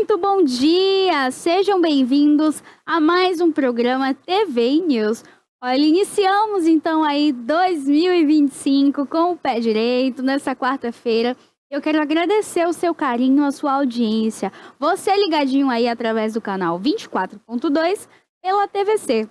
muito bom dia! Sejam bem-vindos a mais um programa TV e News. Olha, iniciamos então aí 2025 com o pé direito nessa quarta-feira. Eu quero agradecer o seu carinho, a sua audiência. Você ligadinho aí através do canal 24.2 pela TVC,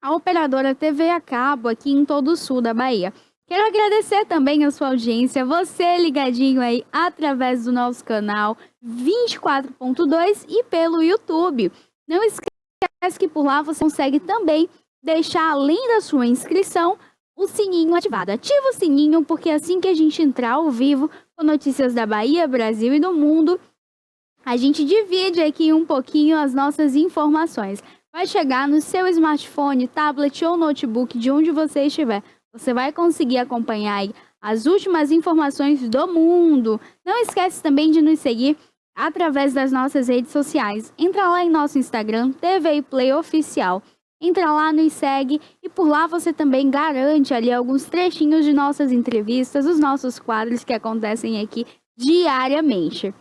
a operadora TV a cabo aqui em todo o sul da Bahia. Quero agradecer também a sua audiência, você ligadinho aí através do nosso canal 24.2 e pelo YouTube. Não esquece que por lá você consegue também deixar, além da sua inscrição, o sininho ativado. Ativa o sininho, porque assim que a gente entrar ao vivo com notícias da Bahia, Brasil e do mundo, a gente divide aqui um pouquinho as nossas informações. Vai chegar no seu smartphone, tablet ou notebook, de onde você estiver. Você vai conseguir acompanhar aí as últimas informações do mundo. Não esquece também de nos seguir através das nossas redes sociais. Entra lá em nosso Instagram, TV Play Oficial. Entra lá, nos segue e por lá você também garante ali alguns trechinhos de nossas entrevistas, os nossos quadros que acontecem aqui diariamente.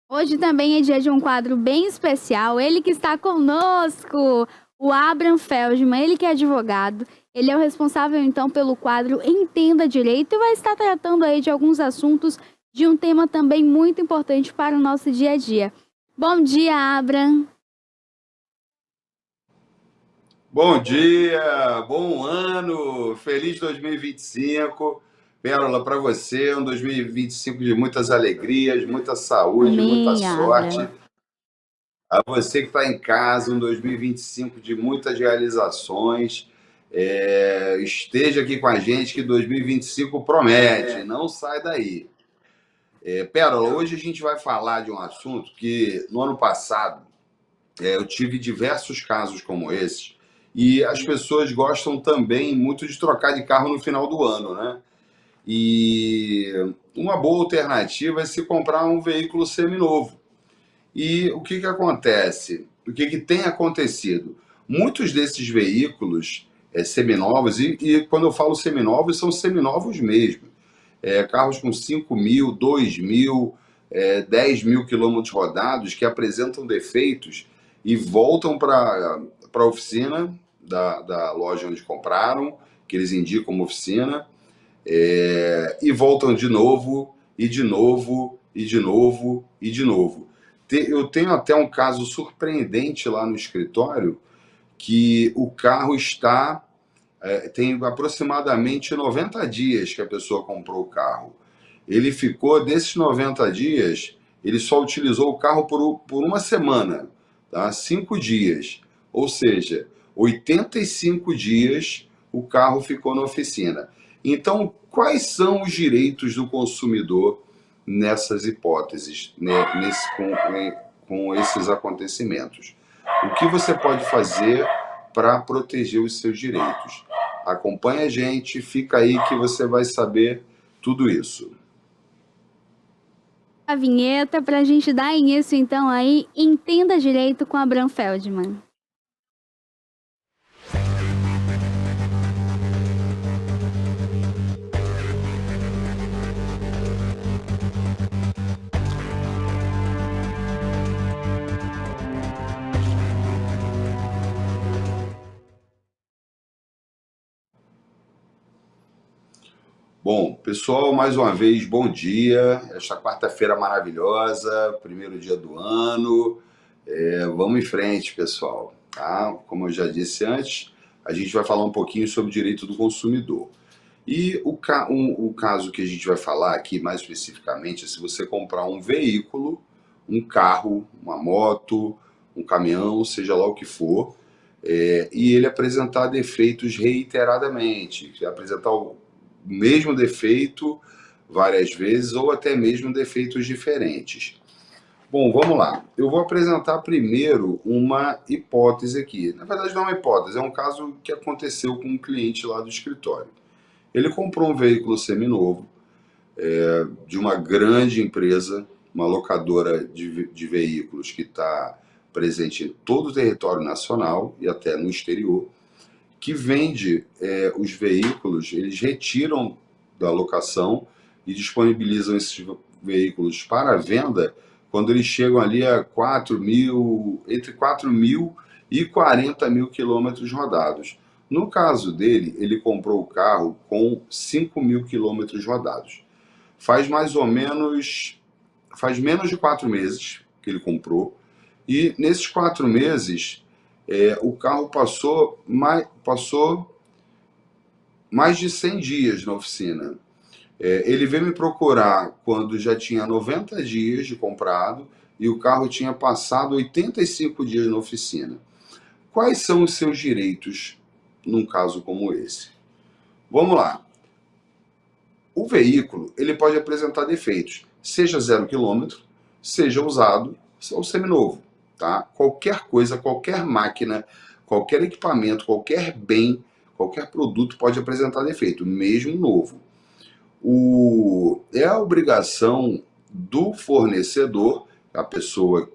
Hoje também é dia de um quadro bem especial, ele que está conosco, o Abraham Feldman, ele que é advogado. Ele é o responsável, então, pelo quadro Entenda Direito e vai estar tratando aí de alguns assuntos de um tema também muito importante para o nosso dia a dia. Bom dia, Abraham. Bom dia, bom ano, feliz 2025. Pérola, para você, um 2025 de muitas alegrias, muita saúde, muita Amém, sorte. Abraham. A você que está em casa, um 2025 de muitas realizações. Esteja aqui com a gente que 2025 promete, não sai daí. Pérola, hoje a gente vai falar de um assunto que no ano passado eu tive diversos casos como esse e as pessoas gostam também muito de trocar de carro no final do ano, né? E uma boa alternativa é se comprar um veículo seminovo. E o que acontece? O que tem acontecido? Muitos desses veículos seminovos, e quando eu falo seminovos, são seminovos mesmo. Carros com 5 mil, 2 mil, 10 mil quilômetros rodados que apresentam defeitos e voltam para a oficina da loja onde compraram, que eles indicam como oficina, e voltam de novo, e de novo, e de novo, e de novo. Eu tenho até um caso surpreendente lá no escritório, que o carro tem aproximadamente 90 dias que a pessoa comprou o carro. Ele ficou, desses 90 dias, ele só utilizou o carro por uma semana, tá? 5 dias. Ou seja, 85 dias o carro ficou na oficina. Então, quais são os direitos do consumidor nessas hipóteses, né, com esses acontecimentos? O que você pode fazer para proteger os seus direitos? Acompanhe a gente, fica aí que você vai saber tudo isso. A vinheta para a gente dar início, então, aí, Entenda Direito com Abraham Feldman. Bom, pessoal, mais uma vez, bom dia. Esta quarta-feira maravilhosa, primeiro dia do ano. Vamos em frente, pessoal. Tá? Como eu já disse antes, a gente vai falar um pouquinho sobre o direito do consumidor. E o caso que a gente vai falar aqui, mais especificamente, é se você comprar um veículo, um carro, uma moto, um caminhão, seja lá o que for, e ele apresentar defeitos reiteradamente, apresentar o mesmo defeito várias vezes ou até mesmo defeitos diferentes. Bom, vamos lá. Eu vou apresentar primeiro uma hipótese aqui. Na verdade, não é uma hipótese, é um caso que aconteceu com um cliente lá do escritório. Ele comprou um veículo seminovo de uma grande empresa, uma locadora de veículos que está presente em todo o território nacional e até no exterior, que vende os veículos, eles retiram da locação e disponibilizam esses veículos para venda quando eles chegam ali a 4 mil, entre 4 mil e 40 mil quilômetros rodados. No caso dele, ele comprou o carro com 5 mil quilômetros rodados. Faz menos de 4 meses que ele comprou, e nesses 4 meses o carro passou mais de 100 dias na oficina. Ele veio me procurar quando já tinha 90 dias de comprado e o carro tinha passado 85 dias na oficina. Quais são os seus direitos num caso como esse? Vamos lá. O veículo ele pode apresentar defeitos, seja 0 quilômetro, seja usado ou seminovo. Tá? Qualquer coisa, qualquer máquina, qualquer equipamento, qualquer bem, qualquer produto pode apresentar defeito, mesmo novo. É a obrigação do fornecedor, a pessoa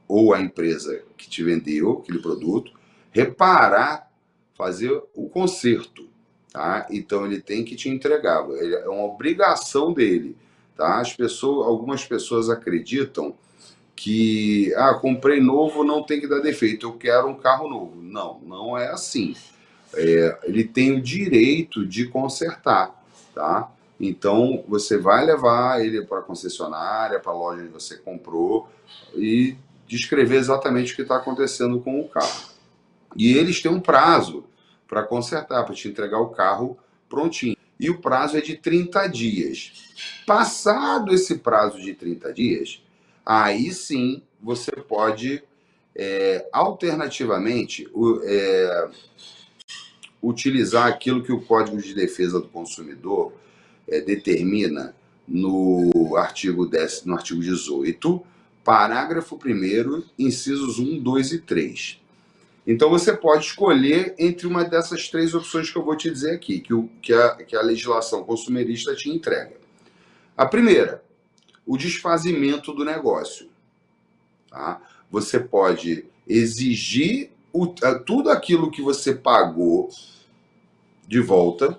ou a empresa que te vendeu aquele produto, reparar, fazer o conserto. Tá? Então ele tem que te entregar, é uma obrigação dele. Tá? Algumas pessoas acreditam que comprei novo, não tem que dar defeito, eu quero um carro novo. Não, não é assim. Ele tem o direito de consertar. Tá? Então você vai levar ele para a concessionária, para a loja onde você comprou e descrever exatamente o que está acontecendo com o carro. E eles têm um prazo para consertar, para te entregar o carro prontinho. E o prazo é de 30 dias. Passado esse prazo de 30 dias, aí sim você pode, alternativamente, utilizar aquilo que o Código de Defesa do Consumidor determina no artigo 18, parágrafo 1º, incisos 1, 2 e 3. Então você pode escolher entre uma dessas 3 opções que eu vou te dizer aqui, que a legislação consumerista te entrega. A primeira, o desfazimento do negócio. Tá? Você pode exigir tudo aquilo que você pagou de volta,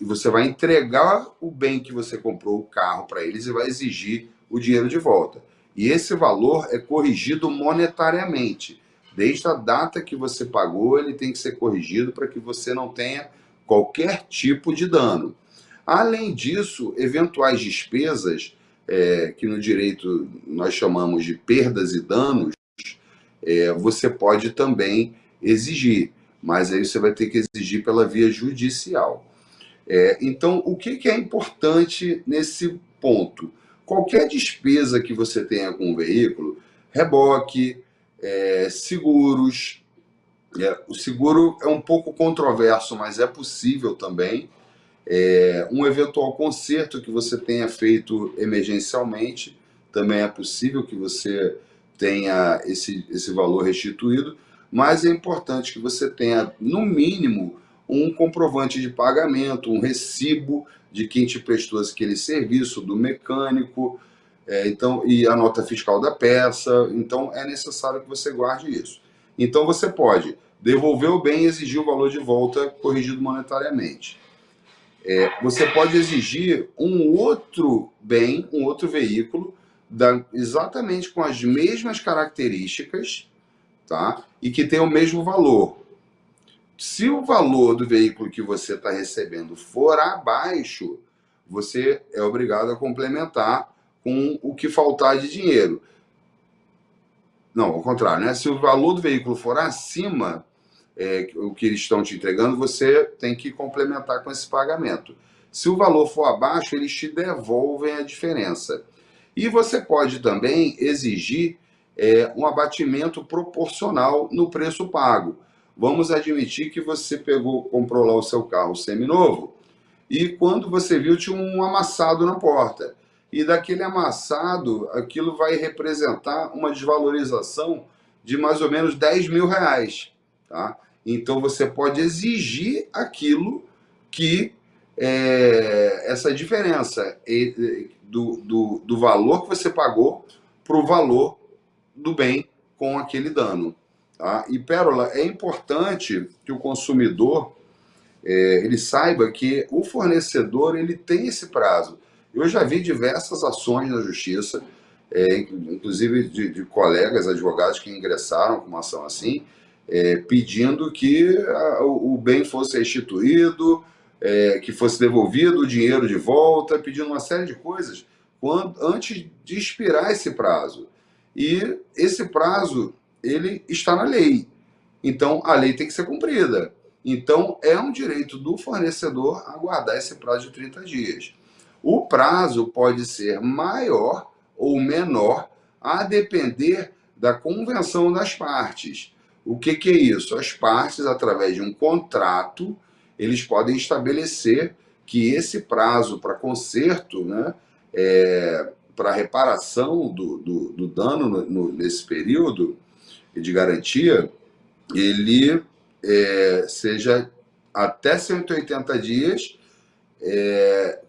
e você vai entregar o bem que você comprou, o carro, para eles, e vai exigir o dinheiro de volta. E esse valor é corrigido monetariamente. Desde a data que você pagou, ele tem que ser corrigido para que você não tenha qualquer tipo de dano. Além disso, eventuais despesas, que no direito nós chamamos de perdas e danos, você pode também exigir, mas aí você vai ter que exigir pela via judicial. Então, o que é importante nesse ponto? Qualquer despesa que você tenha com o veículo, reboque, seguros. O seguro é um pouco controverso, mas é possível também. Um eventual conserto que você tenha feito emergencialmente, também é possível que você tenha esse valor restituído, mas é importante que você tenha, no mínimo, um comprovante de pagamento, um recibo de quem te prestou aquele serviço, do mecânico, e a nota fiscal da peça. Então é necessário que você guarde isso. Então você pode devolver o bem e exigir o valor de volta corrigido monetariamente. Você pode exigir um outro bem, um outro veículo, exatamente com as mesmas características, tá? E que tem o mesmo valor. Se o valor do veículo que você está recebendo for abaixo, você é obrigado a complementar com o que faltar de dinheiro. Não, ao contrário, né? Se o valor do veículo for acima, o que eles estão te entregando, você tem que complementar com esse pagamento. Se o valor for abaixo, eles te devolvem a diferença. E você pode também exigir um abatimento proporcional no preço pago. Vamos admitir que você comprou lá o seu carro seminovo e quando você viu tinha um amassado na porta. E daquele amassado, aquilo vai representar uma desvalorização de mais ou menos 10 mil reais. Tá? Então você pode exigir aquilo que essa diferença do valor que você pagou para o valor do bem com aquele dano. Tá? E, Pérola, é importante que o consumidor ele saiba que o fornecedor ele tem esse prazo. Eu já vi diversas ações na justiça inclusive de colegas advogados que ingressaram com uma ação assim, pedindo que o bem fosse restituído, que fosse devolvido o dinheiro de volta, pedindo uma série de coisas antes de expirar esse prazo. E esse prazo, ele está na lei. Então, a lei tem que ser cumprida. Então, é um direito do fornecedor aguardar esse prazo de 30 dias. O prazo pode ser maior ou menor, a depender da convenção das partes. O que é isso? As partes, através de um contrato, eles podem estabelecer que esse prazo para conserto, né, para reparação do dano nesse período de garantia, ele seja até 180 dias,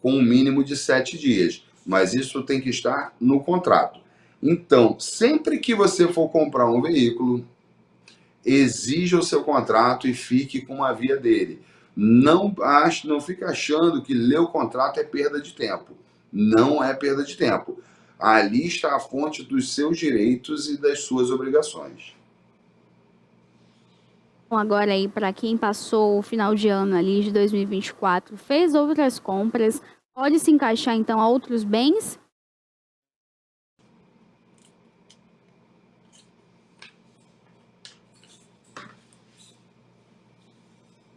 com um mínimo de 7 dias. Mas isso tem que estar no contrato. Então, sempre que você for comprar um veículo, exija o seu contrato e fique com a via dele. Não fique achando que ler o contrato é perda de tempo. Não é perda de tempo. Ali está a fonte dos seus direitos e das suas obrigações. Agora aí, para quem passou o final de ano ali de 2024, fez outras compras, pode se encaixar então a outros bens?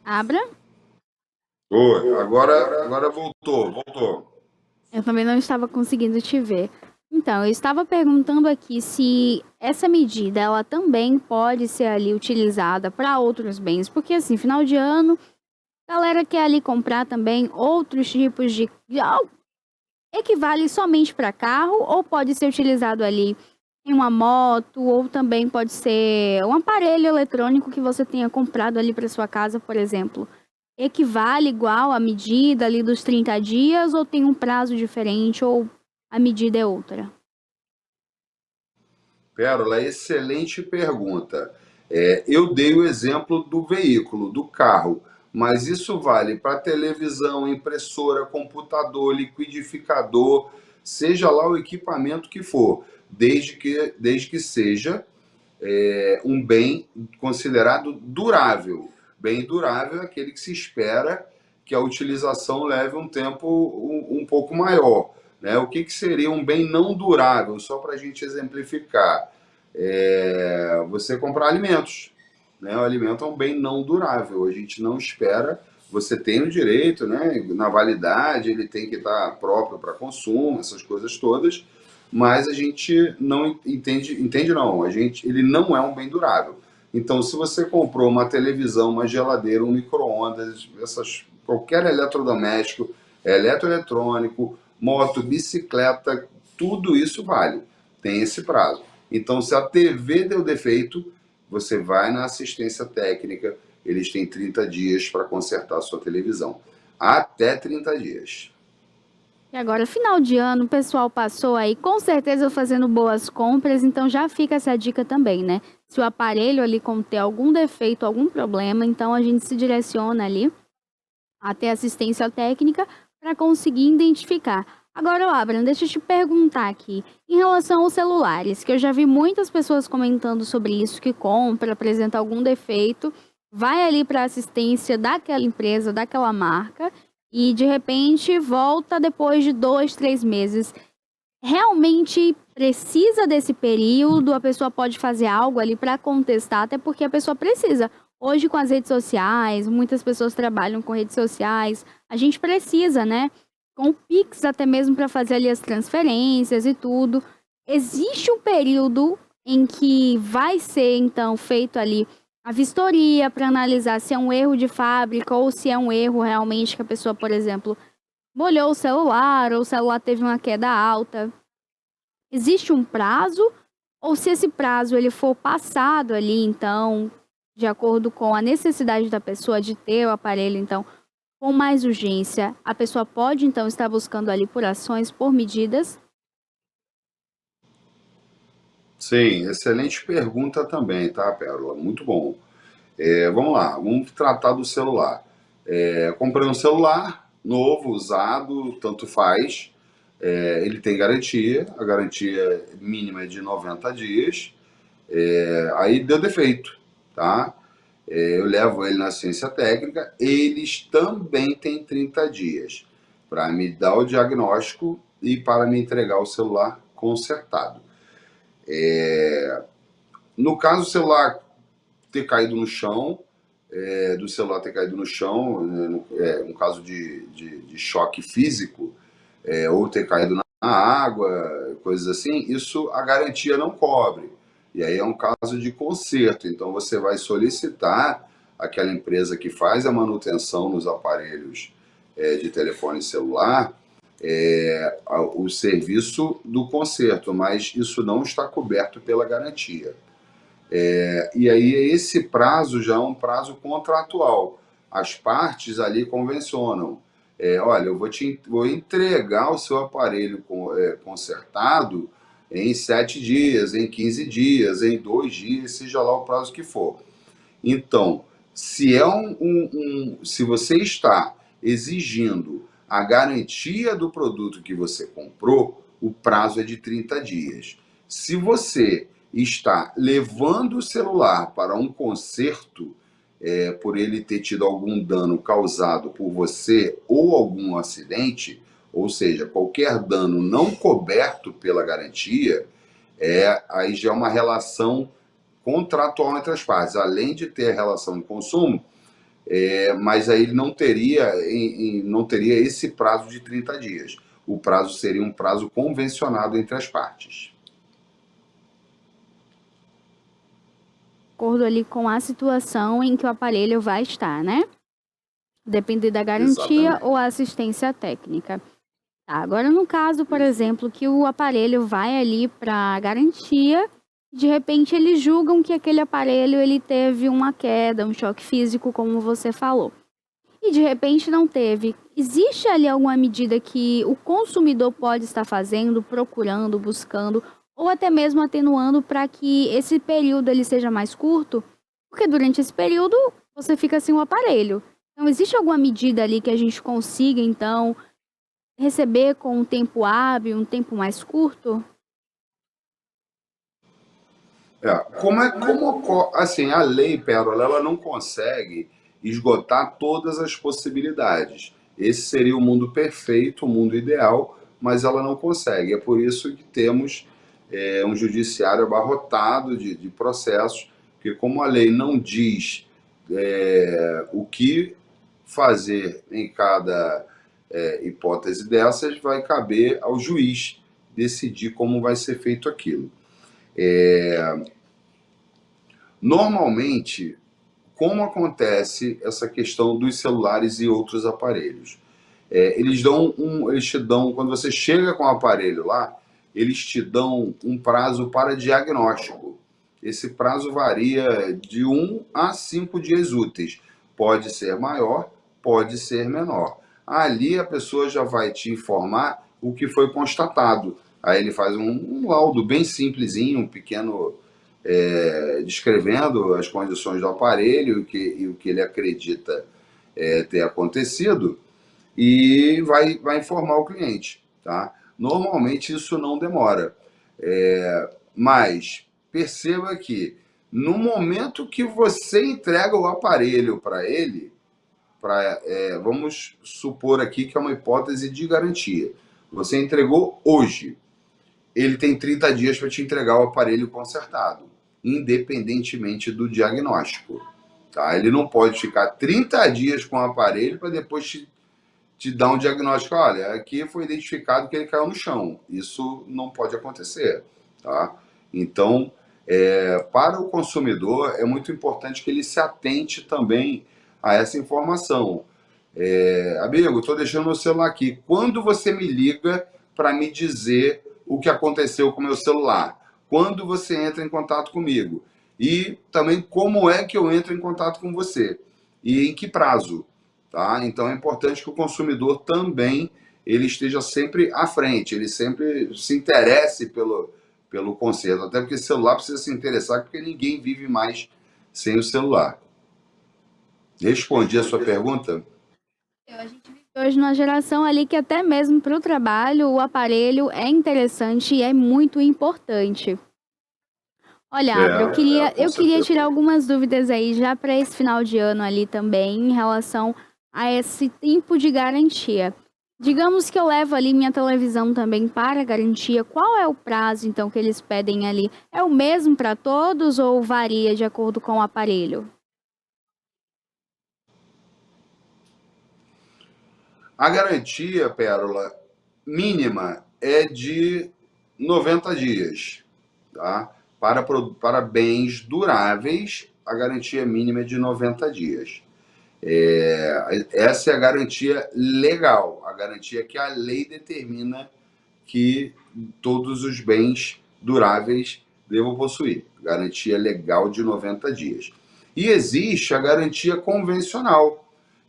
Abra. Oi, agora voltou. Eu também não estava conseguindo te ver. Então, eu estava perguntando aqui se essa medida ela também pode ser ali utilizada para outros bens, porque assim, final de ano, a galera quer ali comprar também outros tipos de equivale somente para carro ou pode ser utilizado ali em uma moto ou também pode ser um aparelho eletrônico que você tenha comprado ali para sua casa, por exemplo. Equivale igual a medida ali dos 30 dias ou tem um prazo diferente ou a medida é outra? Pérola, excelente pergunta. Eu dei o exemplo do veículo, do carro, mas isso vale para televisão, impressora, computador, liquidificador, seja lá o equipamento que for, desde que seja um bem considerado durável. Bem durável é aquele que se espera que a utilização leve um tempo um pouco maior. Né? O que seria um bem não durável? Só para a gente exemplificar. Você comprar alimentos. Né? O alimento é um bem não durável. A gente não espera. Você tem o direito, né? Na validade, ele tem que estar próprio para consumo, essas coisas todas, mas a gente não entende não, ele não é um bem durável. Então, se você comprou uma televisão, uma geladeira, um micro-ondas, qualquer eletrodoméstico, eletroeletrônico, moto, bicicleta, tudo isso vale, tem esse prazo. Então, se a TV deu defeito, você vai na assistência técnica, eles têm 30 dias para consertar a sua televisão. Até 30 dias. E agora, final de ano, o pessoal passou aí com certeza fazendo boas compras, então já fica essa dica também, né? Se o aparelho ali conter algum defeito, algum problema, então a gente se direciona ali até assistência técnica para conseguir identificar. Agora, Abraham, deixa eu te perguntar aqui, em relação aos celulares, que eu já vi muitas pessoas comentando sobre isso, que compra, apresenta algum defeito, vai ali para a assistência daquela empresa, daquela marca, e de repente volta depois de 2, 3 meses. Realmente precisa desse período? A pessoa pode fazer algo ali para contestar, até porque a pessoa precisa. Hoje, com as redes sociais, muitas pessoas trabalham com redes sociais, a gente precisa, né? Com o Pix até mesmo para fazer ali as transferências e tudo. Existe um período em que vai ser, então, feito ali a vistoria para analisar se é um erro de fábrica ou se é um erro realmente que a pessoa, por exemplo, molhou o celular ou o celular teve uma queda alta. Existe um prazo? Ou se esse prazo ele for passado ali, então, de acordo com a necessidade da pessoa de ter o aparelho, então, com mais urgência, a pessoa pode, então, estar buscando ali por ações, por medidas? Sim, excelente pergunta também, tá, Pérola? Muito bom. Vamos lá, vamos tratar do celular. Comprei um celular novo, usado, tanto faz, Ele tem garantia, a garantia mínima é de 90 dias. Aí deu defeito, tá? Eu levo ele na ciência técnica, eles também têm 30 dias para me dar o diagnóstico e para me entregar o celular consertado. No caso, o celular ter caído no chão, do celular ter caído no chão, no caso de choque físico, ou ter caído na água, coisas assim, isso a garantia não cobre. E aí é um caso de conserto. Então você vai solicitar aquela empresa que faz a manutenção nos aparelhos de telefone celular, o serviço do conserto, mas isso não está coberto pela garantia. E aí esse prazo já é um prazo contratual. As partes ali convencionam. Olha, vou entregar o seu aparelho consertado em 7 dias, em 15 dias, em 2 dias, seja lá o prazo que for. Então, se se você está exigindo a garantia do produto que você comprou, o prazo é de 30 dias. Se você está levando o celular para um conserto, por ele ter tido algum dano causado por você ou algum acidente, ou seja, qualquer dano não coberto pela garantia, aí já é uma relação contratual entre as partes, além de ter a relação de consumo, mas aí ele não teria esse prazo de 30 dias. O prazo seria um prazo convencionado entre as partes. De acordo ali com a situação em que o aparelho vai estar, né? Depende da garantia Exatamente. ou assistência técnica. Tá, agora no caso, por exemplo, que o aparelho vai ali para garantia, de repente eles julgam que aquele aparelho ele teve uma queda, um choque físico, como você falou. E de repente não teve. Existe ali alguma medida que o consumidor pode estar fazendo, procurando, buscando, ou até mesmo atenuando para que esse período ele seja mais curto? Porque durante esse período você fica sem o aparelho. Então existe alguma medida ali que a gente consiga, então, receber com um tempo hábil, um tempo mais curto? Assim, a lei, Pérola, ela não consegue esgotar todas as possibilidades. Esse seria o mundo perfeito, o mundo ideal, mas ela não consegue. É por isso que temos um judiciário abarrotado de processos, porque como a lei não diz o que fazer em cada hipótese dessas, vai caber ao juiz decidir como vai ser feito aquilo. Normalmente, como acontece essa questão dos celulares e outros aparelhos? Eles te dão, quando você chega com o aparelho lá, eles te dão um prazo para diagnóstico. Esse prazo varia de 1 a 5 dias úteis. Pode ser maior, pode ser menor. Ali a pessoa já vai te informar o que foi constatado. Aí ele faz um laudo bem simplesinho, um pequeno descrevendo as condições do aparelho e o que ele acredita ter acontecido e vai informar o cliente. Tá? Normalmente isso não demora, mas perceba que no momento que você entrega o aparelho para ele, vamos supor aqui que é uma hipótese de garantia, você entregou hoje, ele tem 30 dias para te entregar o aparelho consertado, independentemente do diagnóstico. Tá? Ele não pode ficar 30 dias com o aparelho para depois te dar um diagnóstico. Olha, aqui foi identificado que ele caiu no chão. Isso não pode acontecer. Tá? Então, para o consumidor, é muito importante que ele se atente também a essa informação. Amigo, estou deixando meu celular aqui. Quando você me liga para me dizer o que aconteceu com o meu celular? Quando você entra em contato comigo? E também como é que eu entro em contato com você? E em que prazo? Tá? Então é importante que o consumidor também ele esteja sempre à frente, ele sempre se interesse pelo conserto. Até porque celular precisa se interessar, porque ninguém vive mais sem o celular. Respondi a sua pergunta? Hoje, numa geração ali que até mesmo para o trabalho, o aparelho é interessante e é muito importante. Olha, Abra, eu queria, Com eu queria certeza. tirar algumas dúvidas aí já para esse final de ano ali também, em relação a esse tempo de garantia. Digamos que eu levo ali minha televisão também para garantia. Qual é o prazo, então, que eles pedem ali? É o mesmo para todos ou varia de acordo com o aparelho? A garantia, Pérola, mínima é de 90 dias, tá? Para bens duráveis, a garantia mínima é de 90 dias. Essa é a garantia legal, a garantia que a lei determina que todos os bens duráveis devam possuir. Garantia legal de 90 dias. E existe a garantia convencional,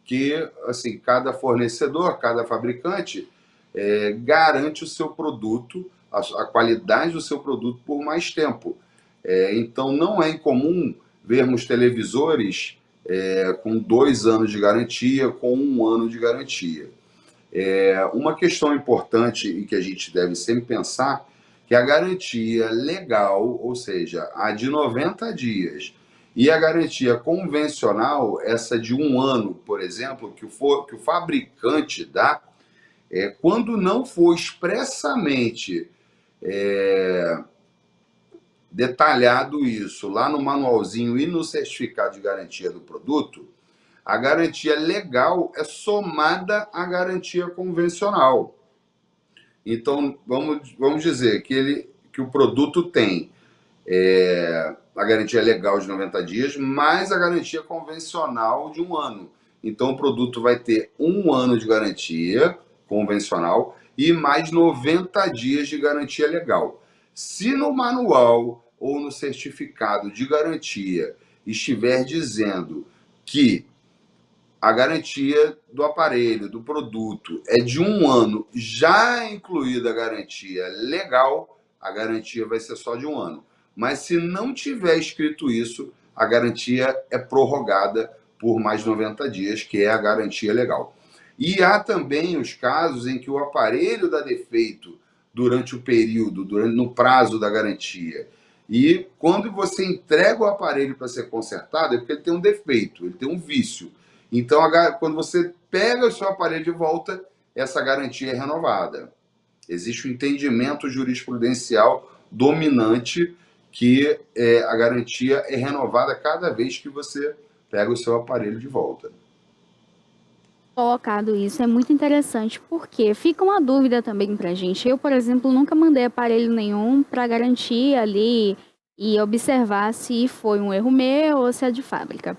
que assim, cada fornecedor, cada fabricante garante o seu produto, a qualidade do seu produto por mais tempo. Então não é incomum vermos televisores com 2 anos de garantia, com 1 ano de garantia. Uma questão importante e que a gente deve sempre pensar que a garantia legal, ou seja, a de 90 dias, e a garantia convencional, essa de 1 ano, por exemplo, que o fabricante dá, quando não for expressamente detalhado isso lá no manualzinho e no certificado de garantia do produto, a garantia legal é somada à garantia convencional. Então, vamos dizer que o produto tem a garantia legal de 90 dias, mais a garantia convencional de 1 ano. Então, o produto vai ter 1 ano de garantia convencional e mais 90 dias de garantia legal. Se no manual ou no certificado de garantia estiver dizendo que a garantia do aparelho, do produto, é de 1 ano, já incluída a garantia legal, a garantia vai ser só de 1 ano. Mas se não tiver escrito isso, a garantia é prorrogada por mais 90 dias, que é a garantia legal. E há também os casos em que o aparelho dá defeito durante o período, no prazo da garantia. E quando você entrega o aparelho para ser consertado, é porque ele tem um defeito, ele tem um vício. Então, quando você pega o seu aparelho de volta, essa garantia é renovada. Existe um entendimento jurisprudencial dominante que a garantia é renovada cada vez que você pega o seu aparelho de volta. Colocado isso, é muito interessante, porque fica uma dúvida também pra gente. Eu, por exemplo, nunca mandei aparelho nenhum para garantir ali e observar se foi um erro meu ou se é de fábrica.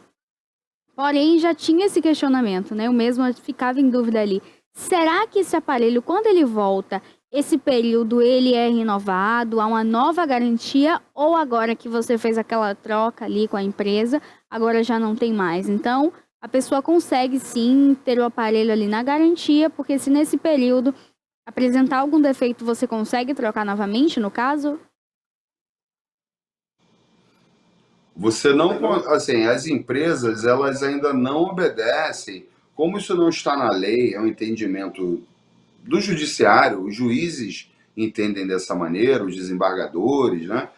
Porém, já tinha esse questionamento, né? Eu mesma ficava em dúvida ali. Será que esse aparelho, quando ele volta, esse período ele é renovado, há uma nova garantia, ou agora que você fez aquela troca ali com a empresa, agora já não tem mais? Então, a pessoa consegue sim ter o aparelho ali na garantia, porque se nesse período apresentar algum defeito, você consegue trocar novamente, no caso? Você não, assim, as empresas, elas ainda não obedecem, como isso não está na lei, é um entendimento do judiciário, os juízes entendem dessa maneira, os desembargadores, né?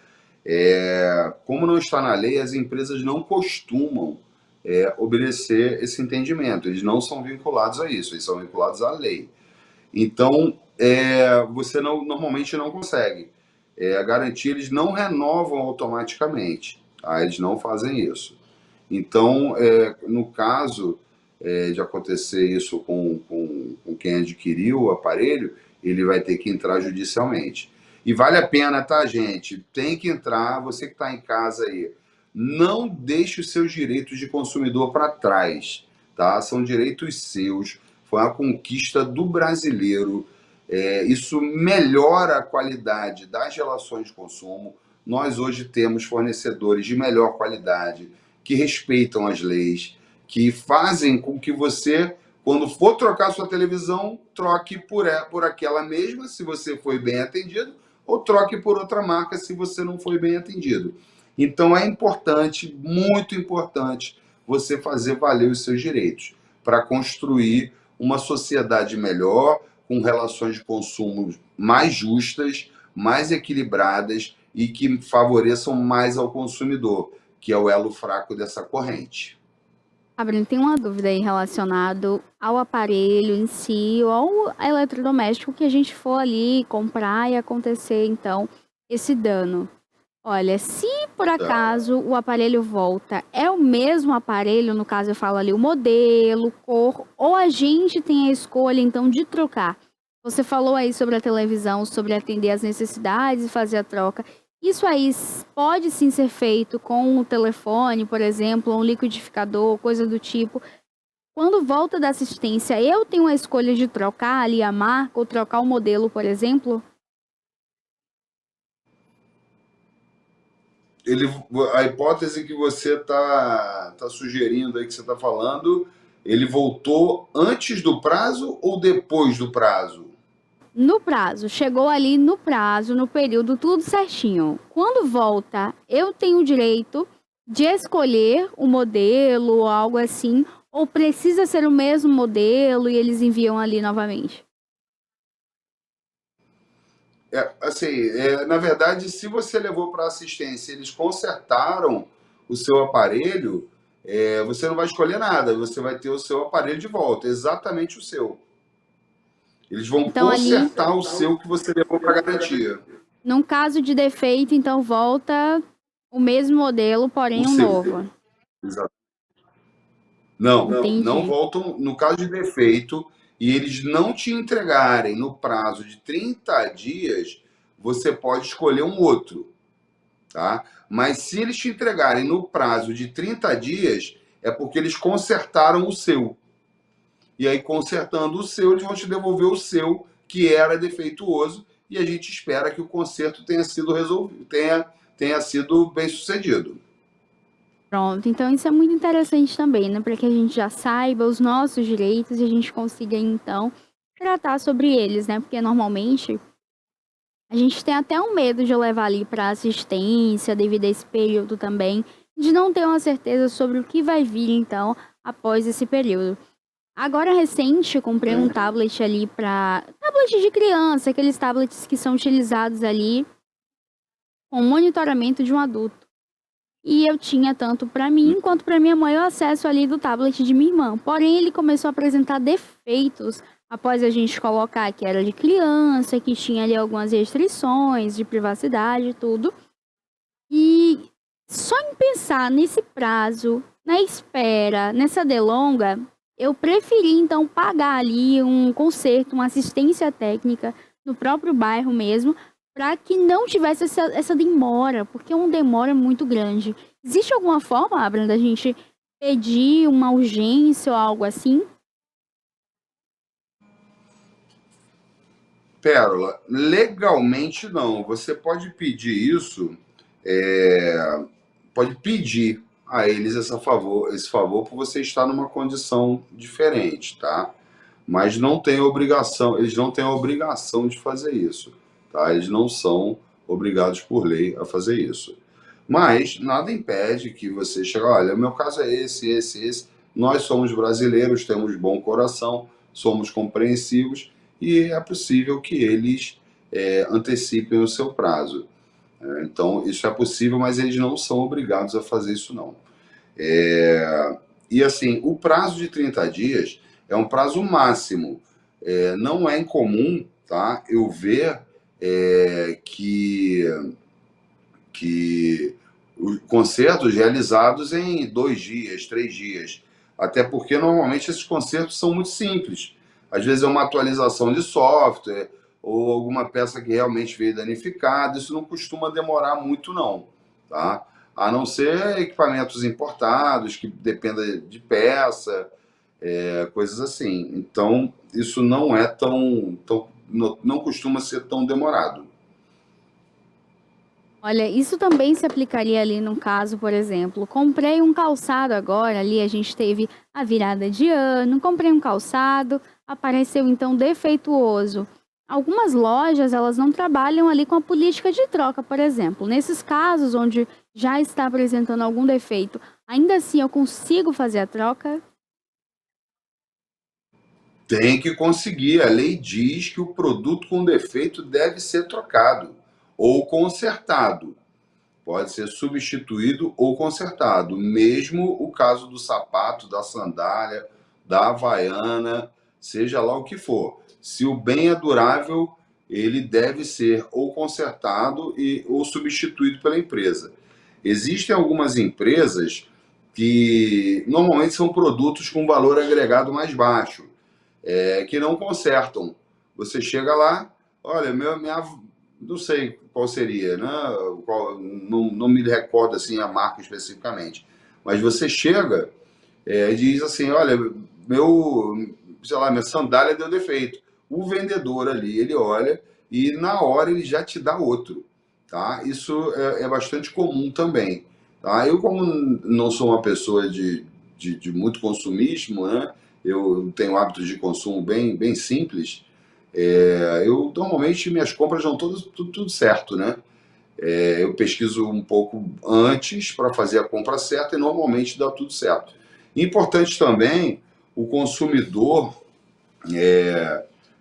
Como não está na lei, as empresas não costumam obedecer esse entendimento, eles não são vinculados a isso, eles são vinculados à lei. Então, você normalmente não consegue. A garantia eles não renovam automaticamente, tá? Eles não fazem isso. Então, no caso de acontecer isso com quem adquiriu o aparelho, ele vai ter que entrar judicialmente. E vale a pena, tá, gente? Tem que entrar, você que está em casa aí, não deixe os seus direitos de consumidor para trás, tá? São direitos seus, foi uma conquista do brasileiro. Isso melhora a qualidade das relações de consumo. Nós hoje temos fornecedores de melhor qualidade, que respeitam as leis, que fazem com que você, quando for trocar sua televisão, troque por aquela mesma, se você foi bem atendido, ou troque por outra marca, se você não foi bem atendido. Então é importante, muito importante, você fazer valer os seus direitos para construir uma sociedade melhor, com relações de consumo mais justas, mais equilibradas e que favoreçam mais ao consumidor, que é o elo fraco dessa corrente. Sabrina, tem uma dúvida aí relacionado ao aparelho em si ou ao eletrodoméstico que a gente for ali comprar e acontecer, então, esse dano. Olha, se por Tá. acaso o aparelho volta, é o mesmo aparelho, no caso eu falo ali o modelo, cor, ou a gente tem a escolha então de trocar? Você falou aí sobre a televisão, sobre atender às necessidades e fazer a troca. Isso aí pode sim ser feito com o telefone, por exemplo, um liquidificador, coisa do tipo. Quando volta da assistência, eu tenho a escolha de trocar ali a marca ou trocar o modelo, por exemplo? Ele, a hipótese que você está sugerindo aí, que você está falando, ele voltou antes do prazo ou depois do prazo? No prazo, chegou ali no prazo, no período, tudo certinho. Quando volta, eu tenho o direito de escolher o modelo ou algo assim, ou precisa ser o mesmo modelo e eles enviam ali novamente? Assim, na verdade, se você levou para assistência, eles consertaram o seu aparelho, você não vai escolher nada, você vai ter o seu aparelho de volta, exatamente o seu. Eles vão Então ali, consertar o seu que você levou para garantia. num caso de defeito, então volta o mesmo modelo, O porém um seu. novo. Exato. Não Entendi. voltam no caso de defeito e eles não te entregarem no prazo de 30 dias, você pode escolher um outro, tá? Mas se eles te entregarem no prazo de 30 dias, é porque eles consertaram o seu. E aí, consertando o seu, eles vão te devolver o seu, que era defeituoso, e a gente espera que o conserto tenha sido resolvido, tenha sido bem sucedido. Pronto, então isso é muito interessante também, né? Para que a gente já saiba os nossos direitos e a gente consiga, então, tratar sobre eles, né? Porque normalmente a gente tem até um medo de levar ali para assistência devido a esse período também, de não ter uma certeza sobre o que vai vir, então, após esse período. Agora, recente, eu comprei um tablet ali para tablet de criança, aqueles tablets que são utilizados ali com monitoramento de um adulto. E eu tinha tanto para mim quanto para minha mãe o acesso ali do tablet de minha irmã. Porém, ele começou a apresentar defeitos após a gente colocar que era de criança, que tinha ali algumas restrições de privacidade e tudo. E só em pensar nesse prazo, na espera, nessa delonga, eu preferi então pagar ali um conserto, uma assistência técnica no próprio bairro mesmo, para que não tivesse essa demora, porque é uma demora muito grande. Existe alguma forma, Abra, da gente pedir uma urgência ou algo assim? Pérola, legalmente não. Você pode pedir isso, pode pedir a eles esse favor por você estar numa condição diferente, tá? Mas não tem obrigação, eles não têm a obrigação de fazer isso, tá? Eles não são obrigados por lei a fazer isso. Mas nada impede que você chegue, olha, o meu caso é esse. Nós somos brasileiros, temos bom coração, somos compreensivos e é possível que eles antecipem o seu prazo. Então, isso é possível, mas eles não são obrigados a fazer isso, não. E assim, o prazo de 30 dias é um prazo máximo. Não é incomum, tá? Eu ver que os concertos realizados em 2 dias, 3 dias. Até porque normalmente esses concertos são muito simples. Às vezes é uma atualização de software ou alguma peça que realmente veio danificada. Isso não costuma demorar muito, não, tá? A não ser equipamentos importados, que dependa de peça, coisas assim. Então, isso não é não costuma ser tão demorado. Olha, isso também se aplicaria ali num caso, por exemplo, comprei um calçado agora, ali a gente teve a virada de ano, comprei um calçado, apareceu então defeituoso. Algumas lojas, elas não trabalham ali com a política de troca, por exemplo. Nesses casos onde já está apresentando algum defeito, ainda assim eu consigo fazer a troca? Tem que conseguir. A lei diz que o produto com defeito deve ser trocado ou consertado. Pode ser substituído ou consertado. Mesmo o caso do sapato, da sandália, da havaiana, seja lá o que for. Se o bem é durável, ele deve ser ou consertado ou substituído pela empresa. Existem algumas empresas que normalmente são produtos com valor agregado mais baixo, que não consertam. Você chega lá, olha, não sei qual seria, né? Não me recordo assim a marca especificamente, mas você chega e diz assim, olha, sei lá, minha sandália deu defeito. O vendedor ali, ele olha e na hora ele já te dá outro, tá? Isso é bastante comum também, tá? Eu, como não sou uma pessoa de muito consumismo, né? Eu tenho hábitos de consumo bem simples. Eu normalmente minhas compras vão tudo certo, né? Eu pesquiso um pouco antes para fazer a compra certa e normalmente dá tudo certo. Importante também o consumidor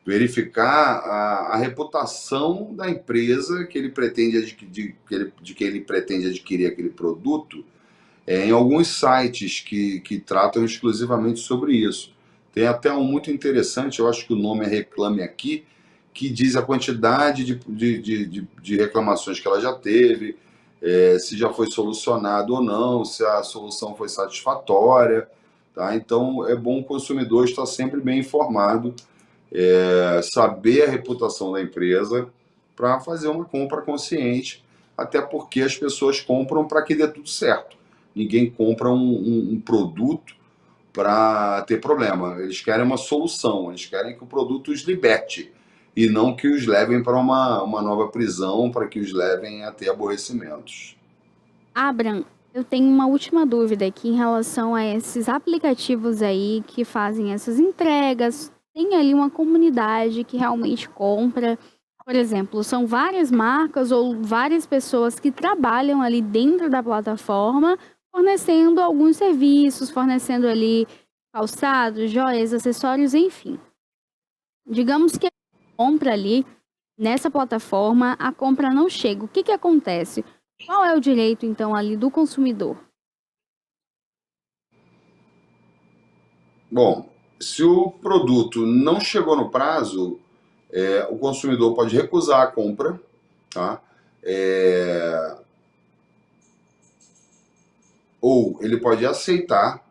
verificar a reputação da empresa que ele pretende de que ele pretende adquirir aquele produto, em alguns sites que tratam exclusivamente sobre isso. Tem até um muito interessante, eu acho que o nome é Reclame Aqui, que diz a quantidade de reclamações que ela já teve, se já foi solucionado ou não, se a solução foi satisfatória. Tá? Então, é bom o consumidor estar sempre bem informado, saber a reputação da empresa para fazer uma compra consciente, até porque as pessoas compram para que dê tudo certo. Ninguém compra um produto para ter problema. Eles querem uma solução, eles querem que o produto os liberte e não que os levem para uma nova prisão, para que os levem a ter aborrecimentos. Abram, eu tenho uma última dúvida aqui em relação a esses aplicativos aí que fazem essas entregas. Tem ali uma comunidade que realmente compra. Por exemplo, são várias marcas ou várias pessoas que trabalham ali dentro da plataforma, fornecendo alguns serviços, fornecendo ali calçados, joias, acessórios, enfim. Digamos que a compra ali nessa plataforma, a compra não chega. O que acontece? Qual é o direito, então, ali do consumidor? Bom, se o produto não chegou no prazo, o consumidor pode recusar a compra, tá? Ou ele pode aceitar.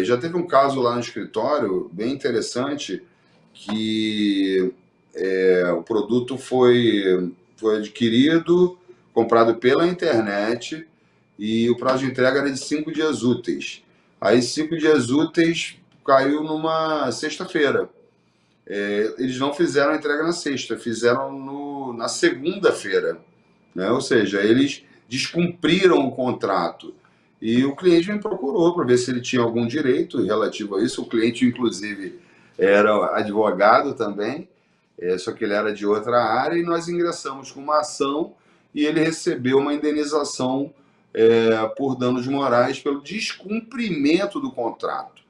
Já teve um caso lá no escritório bem interessante que o produto foi adquirido, comprado pela internet e o prazo de entrega era de 5 dias úteis. Aí 5 dias úteis caiu numa sexta-feira. Eles não fizeram a entrega na sexta, fizeram na segunda-feira, né? Ou seja, eles descumpriram o contrato. E o cliente me procurou para ver se ele tinha algum direito relativo a isso. O cliente, inclusive, era advogado também, só que ele era de outra área, e nós ingressamos com uma ação e ele recebeu uma indenização por danos morais pelo descumprimento do contrato.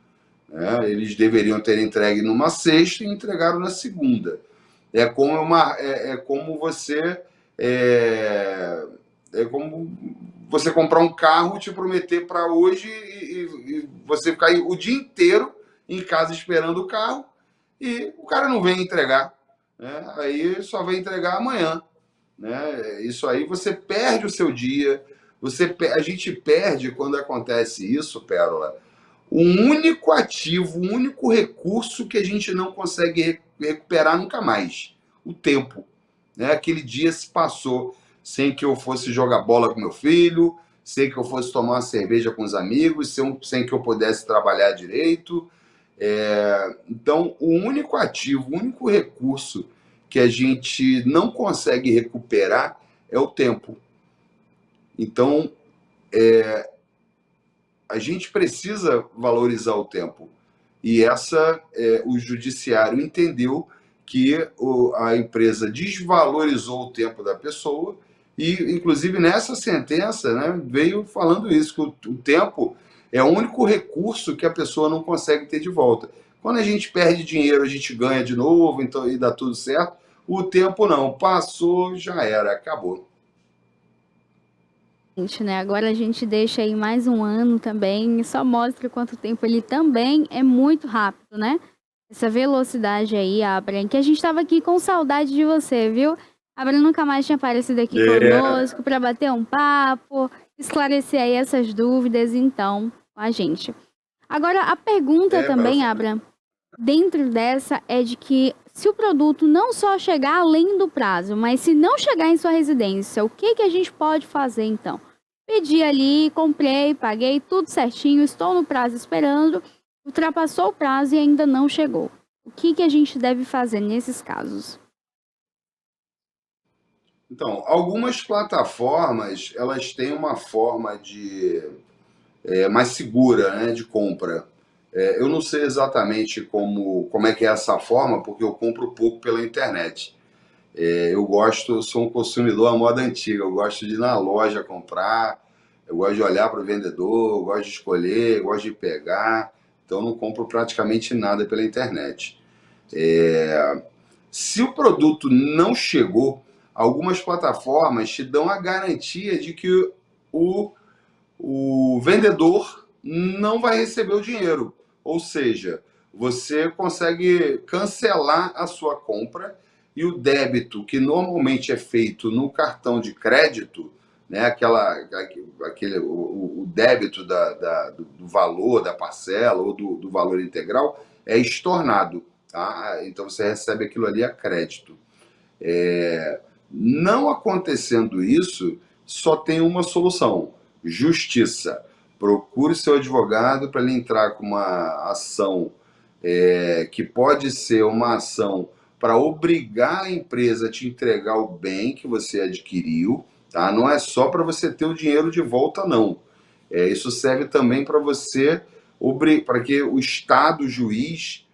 Né? Eles deveriam ter entregue numa sexta e entregaram na segunda. Como você como você comprar um carro, te prometer para hoje e você ficar o dia inteiro em casa esperando o carro e o cara não vem entregar, né? Aí só vem entregar amanhã, né? Isso aí você perde o seu dia, a gente perde quando acontece isso, Pérola. O único ativo, o único recurso que a gente não consegue recuperar nunca mais, o tempo, né? Aquele dia se passou sem que eu fosse jogar bola com meu filho, sem que eu fosse tomar uma cerveja com os amigos, sem que eu pudesse trabalhar direito. Então, o único ativo, o único recurso que a gente não consegue recuperar é o tempo. Então, a gente precisa valorizar o tempo. E o judiciário entendeu que a empresa desvalorizou o tempo da pessoa e, inclusive, nessa sentença, né, veio falando isso, que o tempo é o único recurso que a pessoa não consegue ter de volta. Quando a gente perde dinheiro, a gente ganha de novo, então e dá tudo certo. O tempo não, passou, já era, acabou. Né? Agora a gente deixa aí mais um ano também, e só mostra quanto tempo ele também é muito rápido, né? Essa velocidade aí, Abra, que a gente estava aqui com saudade de você, viu? Abra nunca mais tinha aparecido aqui conosco para bater um papo, esclarecer aí essas dúvidas, então, com a gente. Agora, a pergunta também, Abra, dentro dessa é de que se o produto não só chegar além do prazo, mas se não chegar em sua residência, o que a gente pode fazer então? Pedi ali, comprei, paguei, tudo certinho, estou no prazo esperando, ultrapassou o prazo e ainda não chegou. O que a gente deve fazer nesses casos? Então, algumas plataformas, elas têm uma forma de mais segura, né, de compra. Eu não sei exatamente como é que é essa forma, porque eu compro pouco pela internet. Eu sou um consumidor à moda antiga, eu gosto de ir na loja comprar, eu gosto de olhar para o vendedor, eu gosto de escolher, eu gosto de pegar, então eu não compro praticamente nada pela internet. Se o produto não chegou, algumas plataformas te dão a garantia de que o, o vendedor não vai receber o dinheiro. Ou seja, você consegue cancelar a sua compra e o débito, que normalmente é feito no cartão de crédito, né, o débito do valor da parcela ou do valor integral, é estornado. Tá? Então você recebe aquilo ali a crédito. Não acontecendo isso, só tem uma solução: justiça. Procure seu advogado para ele entrar com uma ação que pode ser uma ação para obrigar a empresa a te entregar o bem que você adquiriu, tá? Não é só para você ter o dinheiro de volta, não. Isso serve também para você, para que o Estado, o juiz,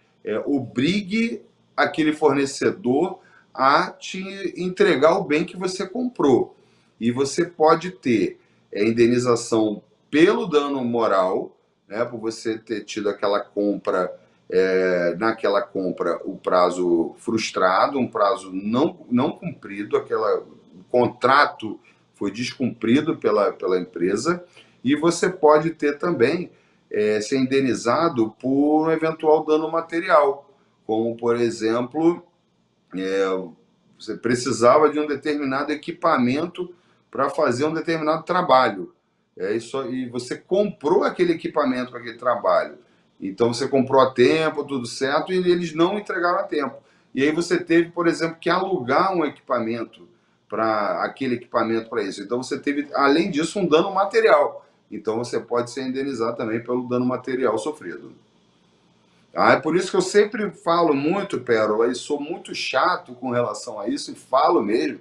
obrigue aquele fornecedor a te entregar o bem que você comprou. E você pode ter indenização pelo dano moral, né, por você ter tido aquela compra, naquela compra, o prazo frustrado, um prazo não cumprido, o contrato foi descumprido pela empresa, e você pode ter também ser indenizado por um eventual dano material, como, por exemplo, você precisava de um determinado equipamento para fazer um determinado trabalho. E você comprou aquele equipamento para aquele trabalho. Então você comprou a tempo, tudo certo, e eles não entregaram a tempo. E aí você teve, por exemplo, que alugar um equipamento para aquele equipamento para isso. Então você teve, além disso, um dano material. Então você pode ser indenizado também pelo dano material sofrido. É por isso que eu sempre falo muito, Pérola, e sou muito chato com relação a isso, e falo mesmo,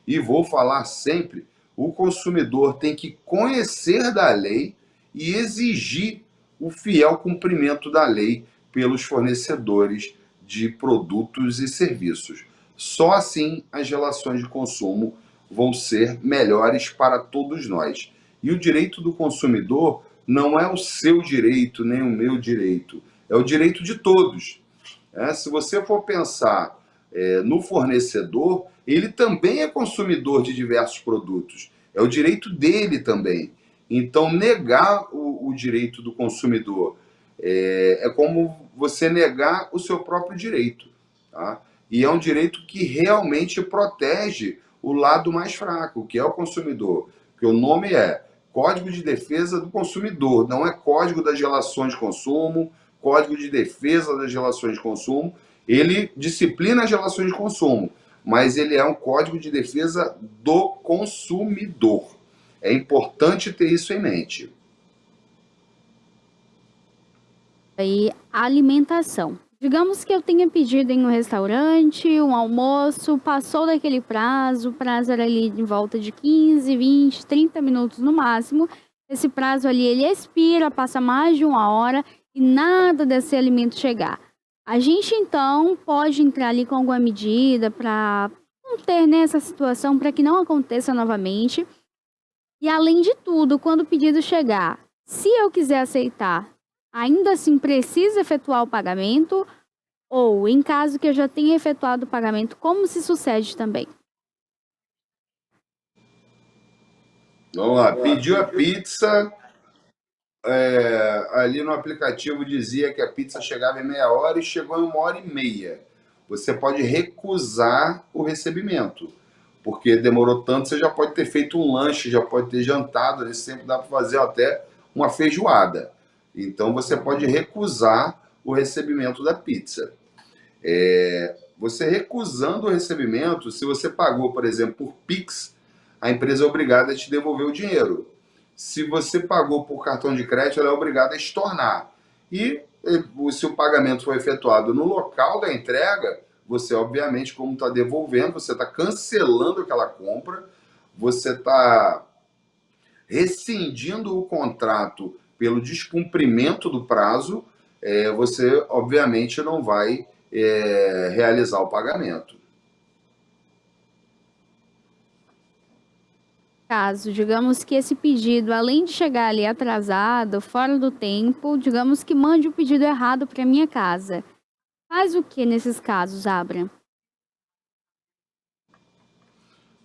e vou falar sempre: o consumidor tem que conhecer da lei e exigir o fiel cumprimento da lei pelos fornecedores de produtos e serviços. Só assim as relações de consumo vão ser melhores para todos nós. E o direito do consumidor não é o seu direito, nem o meu direito, é o direito de todos. Se você for pensar no fornecedor, ele também é consumidor de diversos produtos. É o direito dele também. Então, negar o direito do consumidor é como você negar o seu próprio direito. Tá? E é um direito que realmente protege o lado mais fraco, que é o consumidor. Porque o nome é Código de Defesa do Consumidor, não é Código das Relações de Consumo, Código de Defesa das Relações de Consumo. Ele disciplina as relações de consumo, mas ele é um código de defesa do consumidor. É importante ter isso em mente. Aí, alimentação. Digamos que eu tenha pedido em um restaurante, um almoço, passou daquele prazo, o prazo era ali de volta de 15, 20, 30 minutos no máximo. Esse prazo ali, ele expira, passa mais de uma hora e nada desse alimento chegar. A gente, então, pode entrar ali com alguma medida para conter, né, essa situação, para que não aconteça novamente. E, além de tudo, quando o pedido chegar, se eu quiser aceitar, ainda assim precisa efetuar o pagamento? Ou, em caso que eu já tenha efetuado o pagamento, como se sucede também? Vamos lá, pediu a pizza, ali no aplicativo dizia que a pizza chegava em meia hora e chegou em 1 hora e meia. Você pode recusar o recebimento, porque demorou tanto, você já pode ter feito um lanche, já pode ter jantado, nesse tempo dá para fazer até uma feijoada. Então você pode recusar o recebimento da pizza. Você recusando o recebimento, se você pagou, por exemplo, por Pix, a empresa é obrigada a te devolver o dinheiro. Se você pagou por cartão de crédito, ela é obrigada a estornar. E se o pagamento foi efetuado no local da entrega, você, obviamente, como está devolvendo, você está cancelando aquela compra, você está rescindindo o contrato pelo descumprimento do prazo, você, obviamente, não vai realizar o pagamento. Caso, digamos que esse pedido, além de chegar ali atrasado, fora do tempo, digamos que mande o pedido errado para minha casa. Faz o que nesses casos, Abra?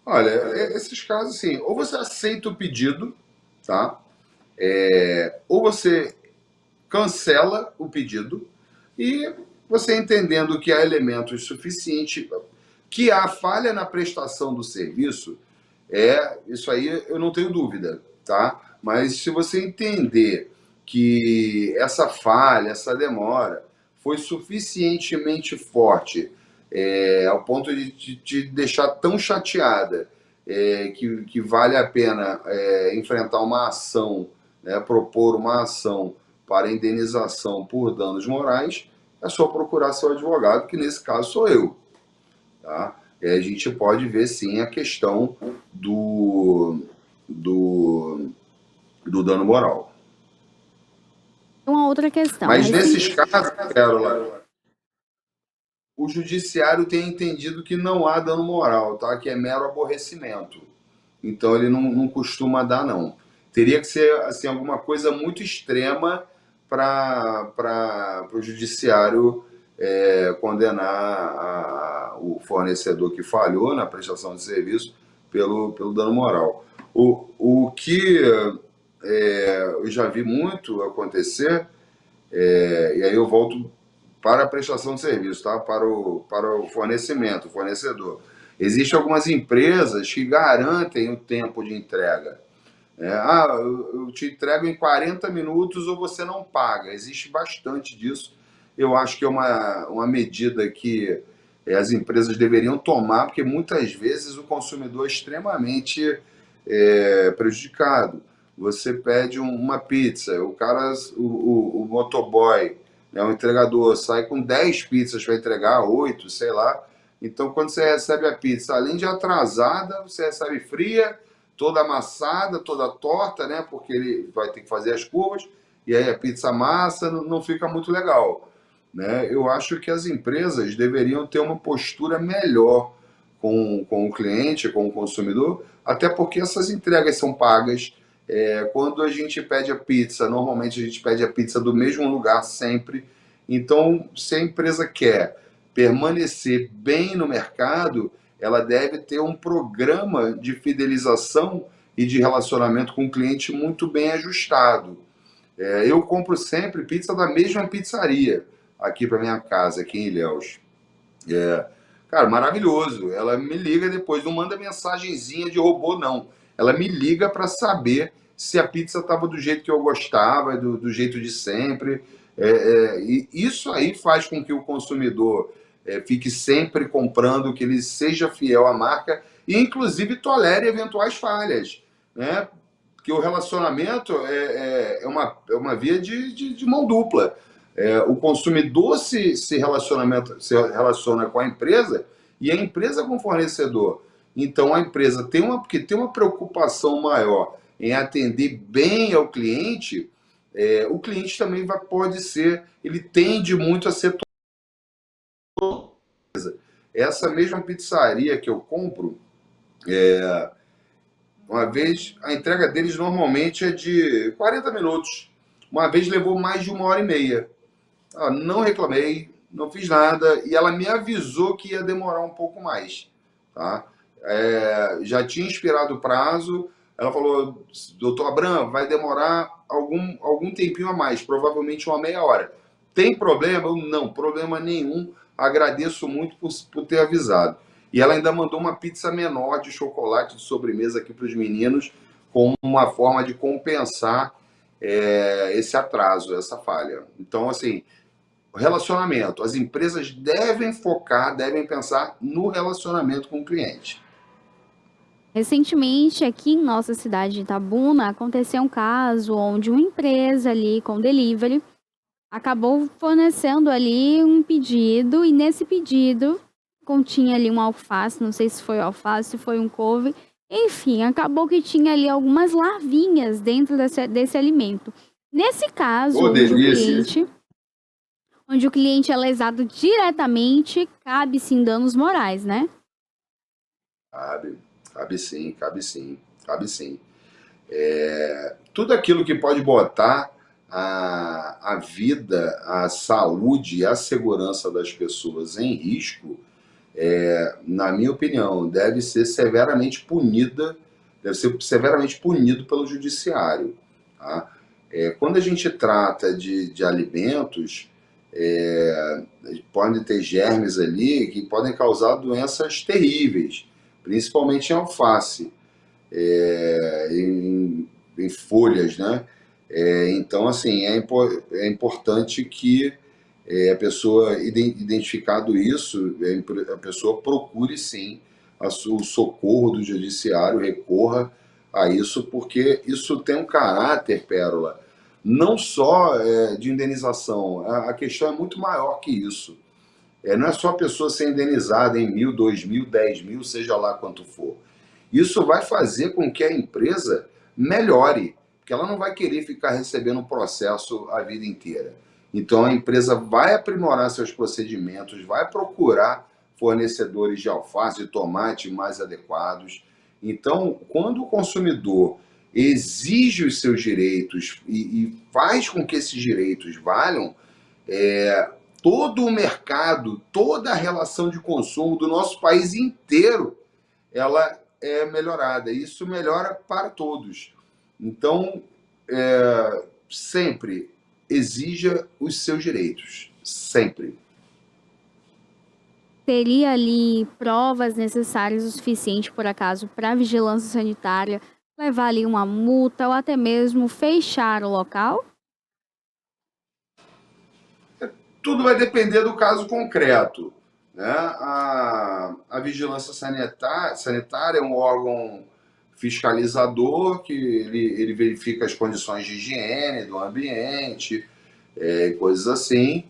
Olha, esses casos assim, ou você aceita o pedido, tá? Ou você cancela o pedido e você entendendo que há elementos suficientes, que há falha na prestação do serviço, isso aí eu não tenho dúvida, tá? Mas se você entender que essa falha, essa demora foi suficientemente forte, ao ponto de te deixar tão chateada, que vale a pena enfrentar uma ação, né, propor uma ação para indenização por danos morais, é só procurar seu advogado, que nesse caso sou eu. Tá? A gente pode ver sim a questão do, do, do dano moral. Uma outra questão. Mas nesses casos, Pérola, o judiciário tem entendido que não há dano moral, tá? Que é mero aborrecimento. Então ele não costuma dar, não. Teria que ser assim, alguma coisa muito extrema para o judiciário condenar o fornecedor que falhou na prestação de serviço pelo dano moral. O que eu já vi muito acontecer, e aí eu volto para a prestação de serviço, tá? Para o fornecimento, o fornecedor. Existem algumas empresas que garantem o tempo de entrega. Eu te entrego em 40 minutos ou você não paga. Existe bastante disso. Eu acho que é uma medida que as empresas deveriam tomar, porque muitas vezes o consumidor é extremamente prejudicado. Você pede uma pizza, o cara, o motoboy, né, o entregador, sai com 10 pizzas para entregar, 8, sei lá. Então, quando você recebe a pizza, além de atrasada, você recebe fria, toda amassada, toda torta, né? Porque ele vai ter que fazer as curvas, e aí a pizza amassa, não fica muito legal. Né? Eu acho que as empresas deveriam ter uma postura melhor com o cliente, com o consumidor, até porque essas entregas são pagas. Quando a gente pede a pizza, normalmente a gente pede a pizza do mesmo lugar sempre. Então, se a empresa quer permanecer bem no mercado, ela deve ter um programa de fidelização e de relacionamento com o cliente muito bem ajustado. Eu compro sempre pizza da mesma pizzaria aqui para minha casa, aqui em Ilhéus. Cara, maravilhoso. Ela me liga depois, não manda mensagenzinha de robô, não. Ela me liga para saber se a pizza estava do jeito que eu gostava, do jeito de sempre. E isso aí faz com que o consumidor fique sempre comprando, que ele seja fiel à marca e, inclusive, tolere eventuais falhas. Né? Porque o relacionamento é uma via de mão dupla. O consumidor se relaciona com a empresa e a empresa com o fornecedor. Então a empresa porque tem uma preocupação maior em atender bem ao cliente, o cliente também ele tende muito a ser. Essa mesma pizzaria que eu compro, uma vez, a entrega deles normalmente é de 40 minutos. Uma vez levou mais de 1h30. Não reclamei, não fiz nada, e ela me avisou que ia demorar um pouco mais, tá? Já tinha expirado o prazo, ela falou, doutor Abram, vai demorar algum tempinho a mais, provavelmente uma meia hora. Tem problema? Eu, não, problema nenhum, agradeço muito por ter avisado. E ela ainda mandou uma pizza menor de chocolate de sobremesa aqui para os meninos, como uma forma de compensar esse atraso, essa falha. Então, assim, relacionamento. As empresas devem focar, devem pensar no relacionamento com o cliente. Recentemente, aqui em nossa cidade de Itabuna, aconteceu um caso onde uma empresa ali com delivery acabou fornecendo ali um pedido e nesse pedido continha ali um alface, não sei se foi alface, se foi um couve, enfim, acabou que tinha ali algumas larvinhas dentro desse alimento. Nesse caso, Ô, delícia! onde o cliente é lesado diretamente, cabe sim danos morais, né? Cabe sim, cabe sim, cabe sim. Tudo aquilo que pode botar a vida, a saúde e a segurança das pessoas em risco, na minha opinião, deve ser severamente punido pelo judiciário. Tá? Quando a gente trata de alimentos, podem ter germes ali que podem causar doenças terríveis, principalmente em alface, em folhas, né? Então, assim, é importante que a pessoa, identificado isso, a pessoa procure sim o socorro do judiciário, recorra a isso, porque isso tem um caráter, Pérola, não só de indenização, a questão é muito maior que isso. Não é só a pessoa ser indenizada em 1.000, 2.000, 10.000, seja lá quanto for. Isso vai fazer com que a empresa melhore, porque ela não vai querer ficar recebendo um processo a vida inteira. Então a empresa vai aprimorar seus procedimentos, vai procurar fornecedores de alface, de tomate mais adequados. Então, quando o consumidor exige os seus direitos e faz com que esses direitos valham, todo o mercado, toda a relação de consumo do nosso país inteiro, ela é melhorada. Isso melhora para todos. Então, sempre exija os seus direitos. Sempre. Teria ali provas necessárias o suficiente, por acaso, para a vigilância sanitária levar ali uma multa ou até mesmo fechar o local? Tudo vai depender do caso concreto. Né? A vigilância sanitária é um órgão fiscalizador que ele verifica as condições de higiene do ambiente, coisas assim,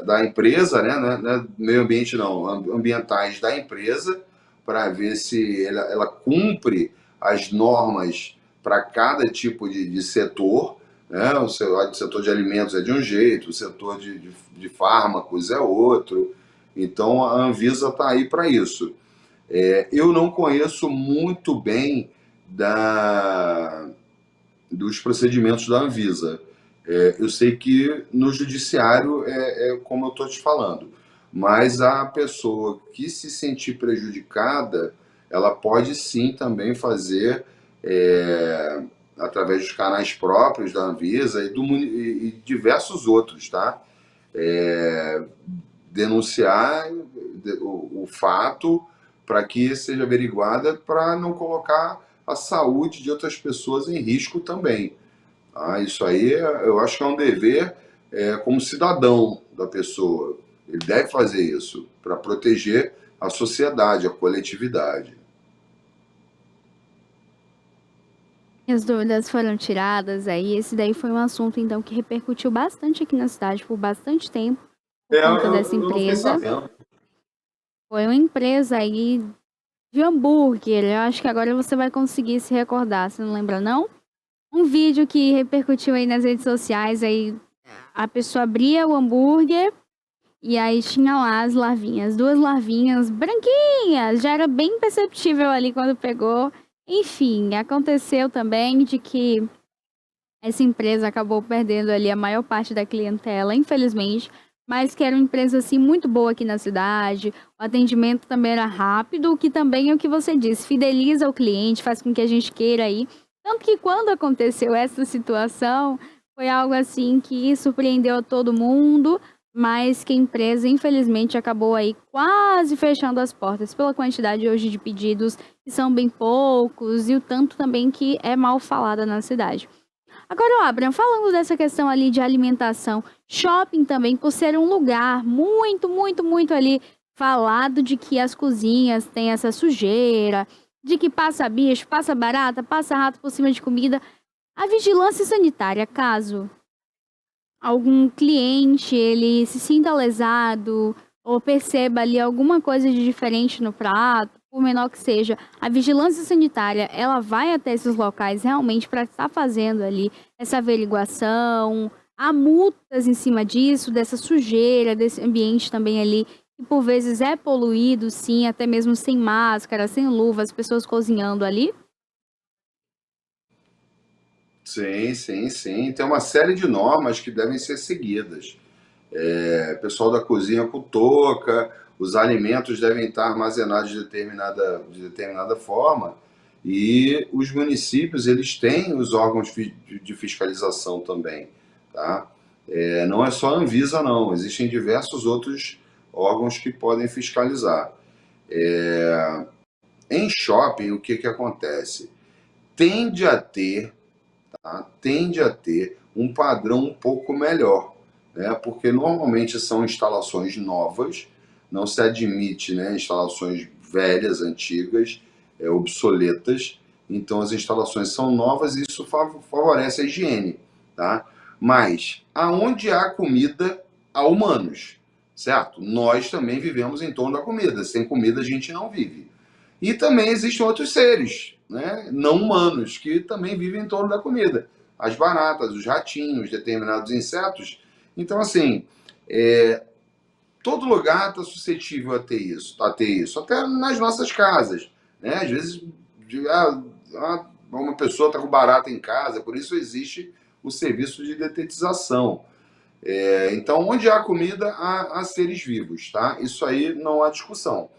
da empresa, né? Não é meio ambiente não, ambientais da empresa, para ver se ela cumpre as normas para cada tipo de setor, né? O setor de alimentos é de um jeito, o setor de fármacos é outro. Então a Anvisa está aí para isso. Eu não conheço muito bem dos procedimentos da Anvisa. Eu sei que no judiciário como eu estou te falando, mas a pessoa que se sentir prejudicada, ela pode sim também fazer, através dos canais próprios da Anvisa e diversos outros, tá? Denunciar o fato para que seja averiguada, para não colocar a saúde de outras pessoas em risco também. Isso aí eu acho que é um dever como cidadão da pessoa. Ele deve fazer isso para proteger a sociedade, a coletividade. As dúvidas foram tiradas aí. Esse daí foi um assunto, então, que repercutiu bastante aqui na cidade por bastante tempo, por conta dessa Eu não fiquei empresa. sabendo. Foi uma empresa aí de hambúrguer. Eu acho que agora você vai conseguir se recordar, você não lembra, não? Um vídeo que repercutiu aí nas redes sociais, aí a pessoa abria o hambúrguer e aí tinha lá as larvinhas, 2 larvinhas branquinhas, já era bem perceptível ali quando pegou. Enfim, aconteceu também de que essa empresa acabou perdendo ali a maior parte da clientela, infelizmente, mas que era uma empresa assim muito boa aqui na cidade. O atendimento também era rápido, o que também é o que você disse, fideliza o cliente, faz com que a gente queira ir. Tanto que quando aconteceu essa situação, foi algo assim que surpreendeu a todo mundo, mas que a empresa, infelizmente, acabou aí quase fechando as portas pela quantidade hoje de pedidos, que são bem poucos, e o tanto também que é mal falada na cidade. Agora, Abraham, falando dessa questão ali de alimentação, shopping também, por ser um lugar muito, muito, muito ali falado de que as cozinhas têm essa sujeira, de que passa bicho, passa barata, passa rato por cima de comida. A vigilância sanitária, caso algum cliente ele se sinta lesado ou perceba ali alguma coisa de diferente no prato, por menor que seja, a vigilância sanitária, ela vai até esses locais realmente para estar fazendo ali essa averiguação, há multas em cima disso, dessa sujeira, desse ambiente também ali, que por vezes é poluído, sim, até mesmo sem máscara, sem luva, as pessoas cozinhando ali. Sim, sim, sim. Tem uma série de normas que devem ser seguidas. Pessoal da cozinha com touca, os alimentos devem estar armazenados de determinada forma, e os municípios eles têm os órgãos de fiscalização também, tá? Não é só a Anvisa, não, existem diversos outros órgãos que podem fiscalizar. Em shopping, o que que acontece? Tende a ter, tá? Tende a ter um padrão um pouco melhor, né? Porque normalmente são instalações novas, não se admite, né, instalações velhas, antigas, obsoletas. Então as instalações são novas e isso favorece a higiene, tá? Mas aonde há comida, há humanos, certo? Nós também vivemos em torno da comida. Sem comida a gente não vive. E também existem outros seres, né, não humanos, que também vivem em torno da comida. As baratas, os ratinhos, determinados insetos. Então, assim, todo lugar está suscetível a ter isso, até nas nossas casas. Né? Às vezes, uma pessoa está com barata em casa, por isso existe o serviço de detetização. Então, onde há comida, há seres vivos, tá? Isso aí não há discussão.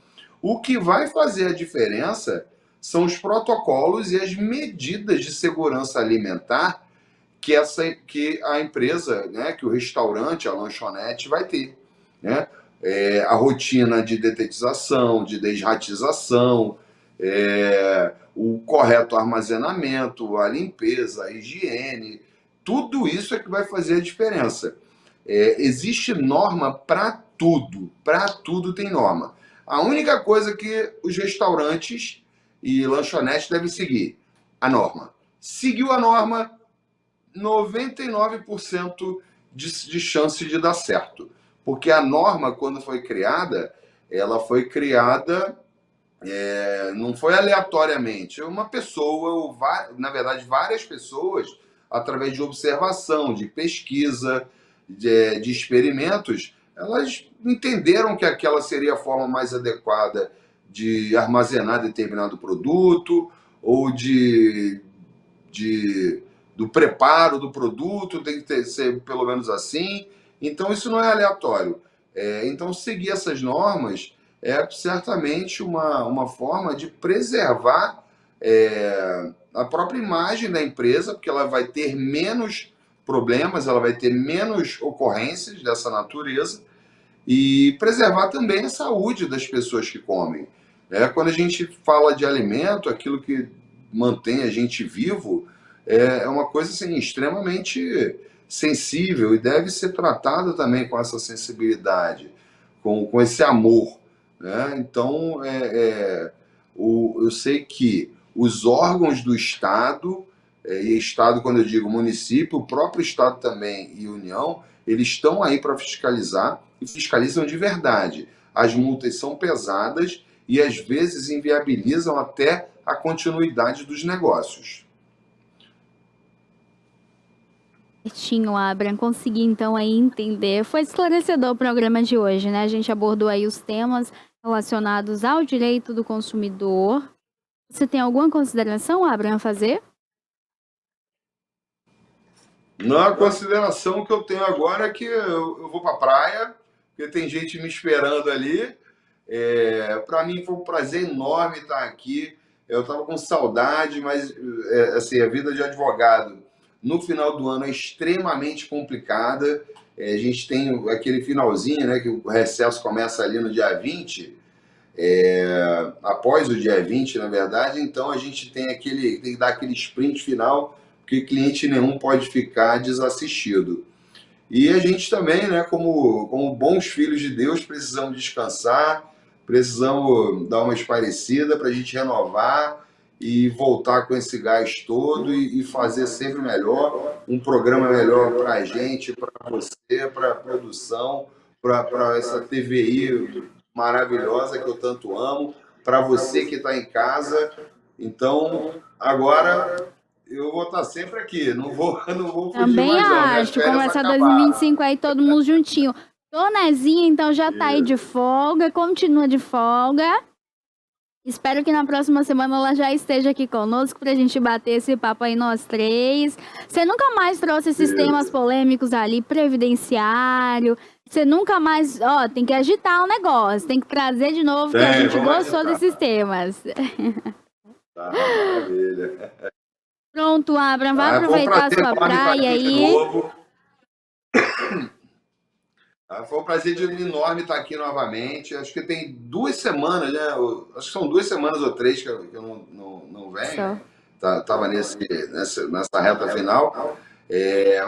O que vai fazer a diferença são os protocolos e as medidas de segurança alimentar que a empresa, né, que o restaurante, a lanchonete vai ter, né? A rotina de detetização, de desratização, o correto armazenamento, a limpeza, a higiene, tudo isso é que vai fazer a diferença. Existe norma para tudo tem norma. A única coisa que os restaurantes e lanchonetes devem seguir, a norma. Seguiu a norma, 99% de chance de dar certo. Porque a norma, quando foi criada, ela foi criada, não foi aleatoriamente. Uma pessoa, ou na verdade, várias pessoas, através de observação, de pesquisa, de experimentos, elas entenderam que aquela seria a forma mais adequada de armazenar determinado produto, ou de do preparo do produto, tem que ser pelo menos assim. Então, isso não é aleatório. Então, seguir essas normas é certamente uma forma de preservar a própria imagem da empresa, porque ela vai ter menos problemas, ela vai ter menos ocorrências dessa natureza, e preservar também a saúde das pessoas que comem. Quando a gente fala de alimento, aquilo que mantém a gente vivo, é uma coisa assim, extremamente sensível e deve ser tratada também com essa sensibilidade, com esse amor. Né? Então, eu sei que os órgãos do Estado, e Estado, quando eu digo município, o próprio Estado também e União, eles estão aí para fiscalizar e fiscalizam de verdade. As multas são pesadas e às vezes inviabilizam até a continuidade dos negócios. Certinho, Abraham, consegui então aí entender. Foi esclarecedor o programa de hoje, né? A gente abordou aí os temas relacionados ao direito do consumidor. Você tem alguma consideração, Abraham, a fazer? Não, a consideração que eu tenho agora é que eu vou para a praia, porque tem gente me esperando ali. Para mim foi um prazer enorme estar aqui. Eu estava com saudade, mas assim, a vida de advogado no final do ano é extremamente complicada. A gente tem aquele finalzinho, né, que o recesso começa ali no dia 20, após o dia 20, na verdade, então a gente tem que dar aquele sprint final, porque cliente nenhum pode ficar desassistido. E a gente também, né, como bons filhos de Deus, precisamos descansar, precisamos dar uma espairecida para a gente renovar e voltar com esse gás todo e fazer sempre melhor, um programa melhor para a gente, para você, para a produção, para essa TVI maravilhosa que eu tanto amo, para você que está em casa. Então, agora eu vou estar sempre aqui, não vou fugir Também mais não, minhas acho. férias Começar acabaram. 2025 aí todo mundo juntinho. Tonezinha, então, já tá aí de folga, continua de folga. Espero que na próxima semana ela já esteja aqui conosco pra gente bater esse papo aí nós três. Você nunca mais trouxe esses temas polêmicos ali, previdenciário. Você nunca mais, tem que agitar o negócio, tem que trazer de novo, que a gente Vamos gostou agitar. desses temas. Tá, maravilha. Pronto, Abram, vai Foi um aproveitar a prazer sua enorme estar praia aqui de aí. novo. Foi um prazer enorme estar aqui novamente. Acho que tem 2 semanas, né? Acho que são 2 semanas ou 3 que eu não venho. Tava nessa reta final.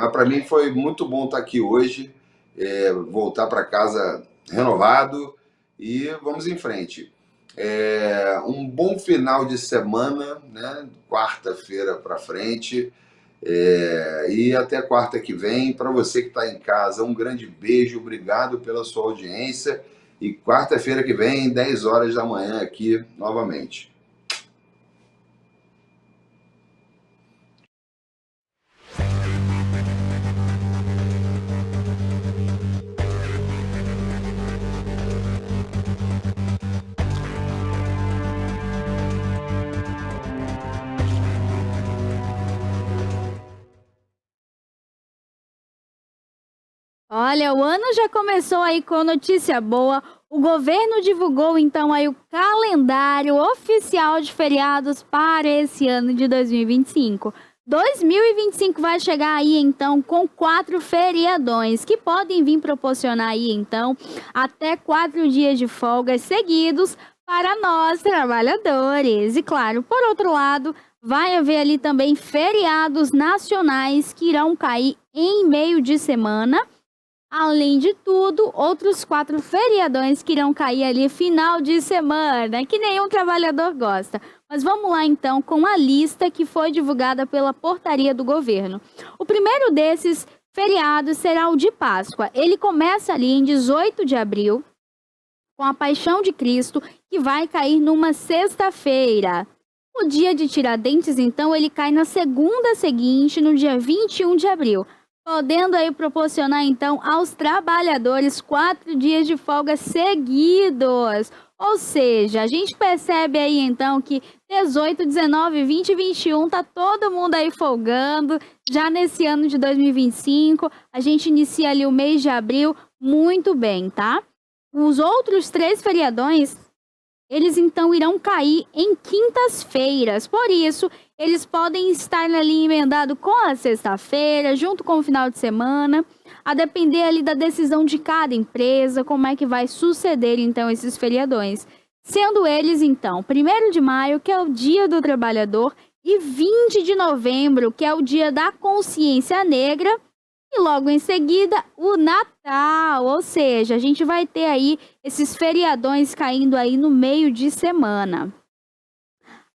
Mas para mim foi muito bom estar aqui hoje, voltar para casa renovado e vamos em frente. Um bom final de semana, né? Quarta-feira para frente. E até quarta que vem. Para você que está em casa, um grande beijo, obrigado pela sua audiência. E quarta-feira que vem, 10 horas da manhã, aqui novamente. Olha, o ano já começou aí com notícia boa. O governo divulgou então aí o calendário oficial de feriados para esse ano de 2025. 2025 vai chegar aí então com 4 feriadões que podem vir proporcionar aí então até 4 dias de folgas seguidos para nós trabalhadores. E claro, por outro lado, vai haver ali também feriados nacionais que irão cair em meio de semana. Além de tudo, outros 4 feriadões que irão cair ali final de semana, que nenhum trabalhador gosta. Mas vamos lá então com a lista que foi divulgada pela portaria do governo. O primeiro desses feriados será o de Páscoa. Ele começa ali em 18 de abril, com a Paixão de Cristo, que vai cair numa sexta-feira. O dia de Tiradentes, então, ele cai na segunda seguinte, no dia 21 de abril. Podendo aí proporcionar, então, aos trabalhadores 4 dias de folga seguidos. Ou seja, a gente percebe aí, então, que 18, 19, 20 e 21 tá todo mundo aí folgando. Já nesse ano de 2025, a gente inicia ali o mês de abril muito bem, tá? Os outros 3 feriadões, eles então irão cair em quintas-feiras. Por isso, eles podem estar ali emendado com a sexta-feira, junto com o final de semana, a depender ali da decisão de cada empresa, como é que vai suceder então esses feriadões. Sendo eles então 1º de maio, que é o Dia do Trabalhador, e 20 de novembro, que é o Dia da Consciência Negra, e logo em seguida o Natal, ou seja, a gente vai ter aí esses feriadões caindo aí no meio de semana.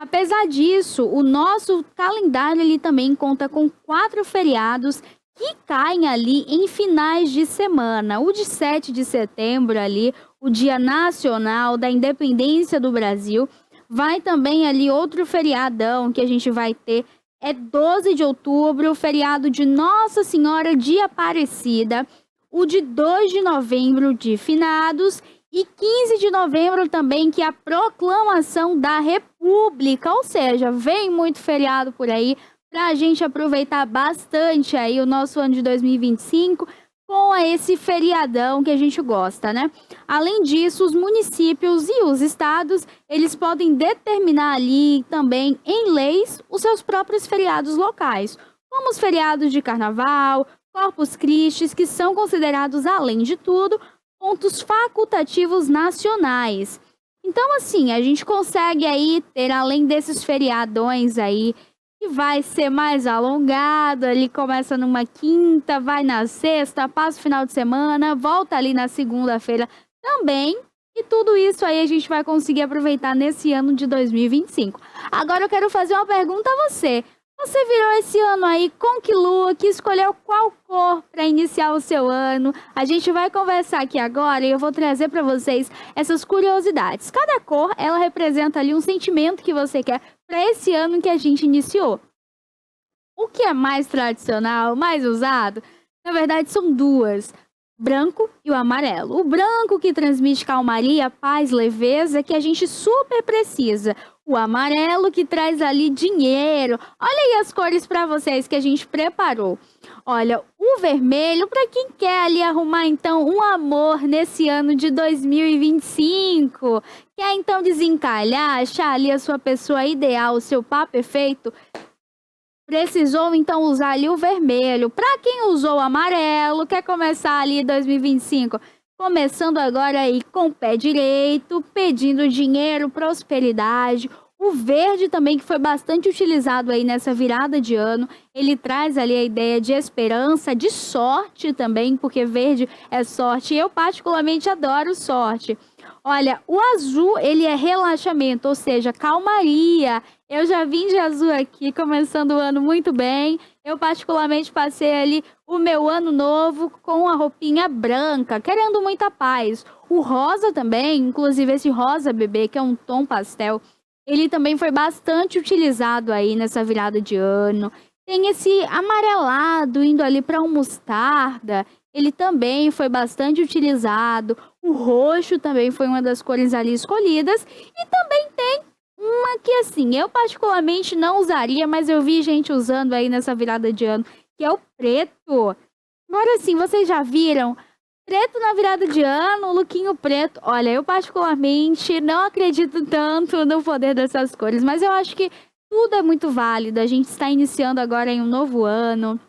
Apesar disso, o nosso calendário ele também conta com 4 feriados que caem ali em finais de semana. O de 7 de setembro ali, o Dia Nacional da Independência do Brasil. Vai também ali outro feriadão que a gente vai ter, é 12 de outubro, o feriado de Nossa Senhora de Aparecida. O de 2 de novembro de Finados. E 15 de novembro também, que é a proclamação da República, ou seja, vem muito feriado por aí para a gente aproveitar bastante aí o nosso ano de 2025 com esse feriadão que a gente gosta, né? Além disso, os municípios e os estados, eles podem determinar ali também em leis os seus próprios feriados locais, como os feriados de carnaval, Corpus Christi, que são considerados, além de tudo, pontos facultativos nacionais. Então, assim, a gente consegue aí ter, além desses feriadões aí, que vai ser mais alongado, ali começa numa quinta, vai na sexta, passa o final de semana, volta ali na segunda-feira também. E tudo isso aí a gente vai conseguir aproveitar nesse ano de 2025. Agora eu quero fazer uma pergunta a você. Você virou esse ano aí com que lua, que escolheu qual cor para iniciar o seu ano? A gente vai conversar aqui agora e eu vou trazer para vocês essas curiosidades. Cada cor, ela representa ali um sentimento que você quer para esse ano que a gente iniciou. O que é mais tradicional, mais usado? Na verdade, são duas. Branco e o amarelo. O branco que transmite calmaria, paz, leveza, que a gente super precisa. O amarelo que traz ali dinheiro. Olha aí as cores para vocês que a gente preparou. Olha, o vermelho para quem quer ali arrumar então um amor nesse ano de 2025. Quer então desencalhar, achar ali a sua pessoa ideal, o seu par perfeito? Precisou então usar ali o vermelho. Para quem usou o amarelo, quer começar ali 2025? Começando agora aí com o pé direito, pedindo dinheiro, prosperidade. O verde também, que foi bastante utilizado aí nessa virada de ano. Ele traz ali a ideia de esperança, de sorte também, porque verde é sorte. Eu particularmente adoro sorte. Olha, o azul, ele é relaxamento, ou seja, calmaria. Eu já vim de azul aqui, começando o ano muito bem. Eu particularmente passei ali o meu ano novo com a roupinha branca, querendo muita paz. O rosa também, inclusive esse rosa bebê, que é um tom pastel, ele também foi bastante utilizado aí nessa virada de ano. Tem esse amarelado indo ali para um mostarda, ele também foi bastante utilizado. O roxo também foi uma das cores ali escolhidas. E também tem uma que, assim, eu particularmente não usaria, mas eu vi gente usando aí nessa virada de ano, que é o preto. Agora, assim, vocês já viram? Preto na virada de ano, lookinho preto. Olha, eu particularmente não acredito tanto no poder dessas cores, mas eu acho que tudo é muito válido. A gente está iniciando agora em um novo ano,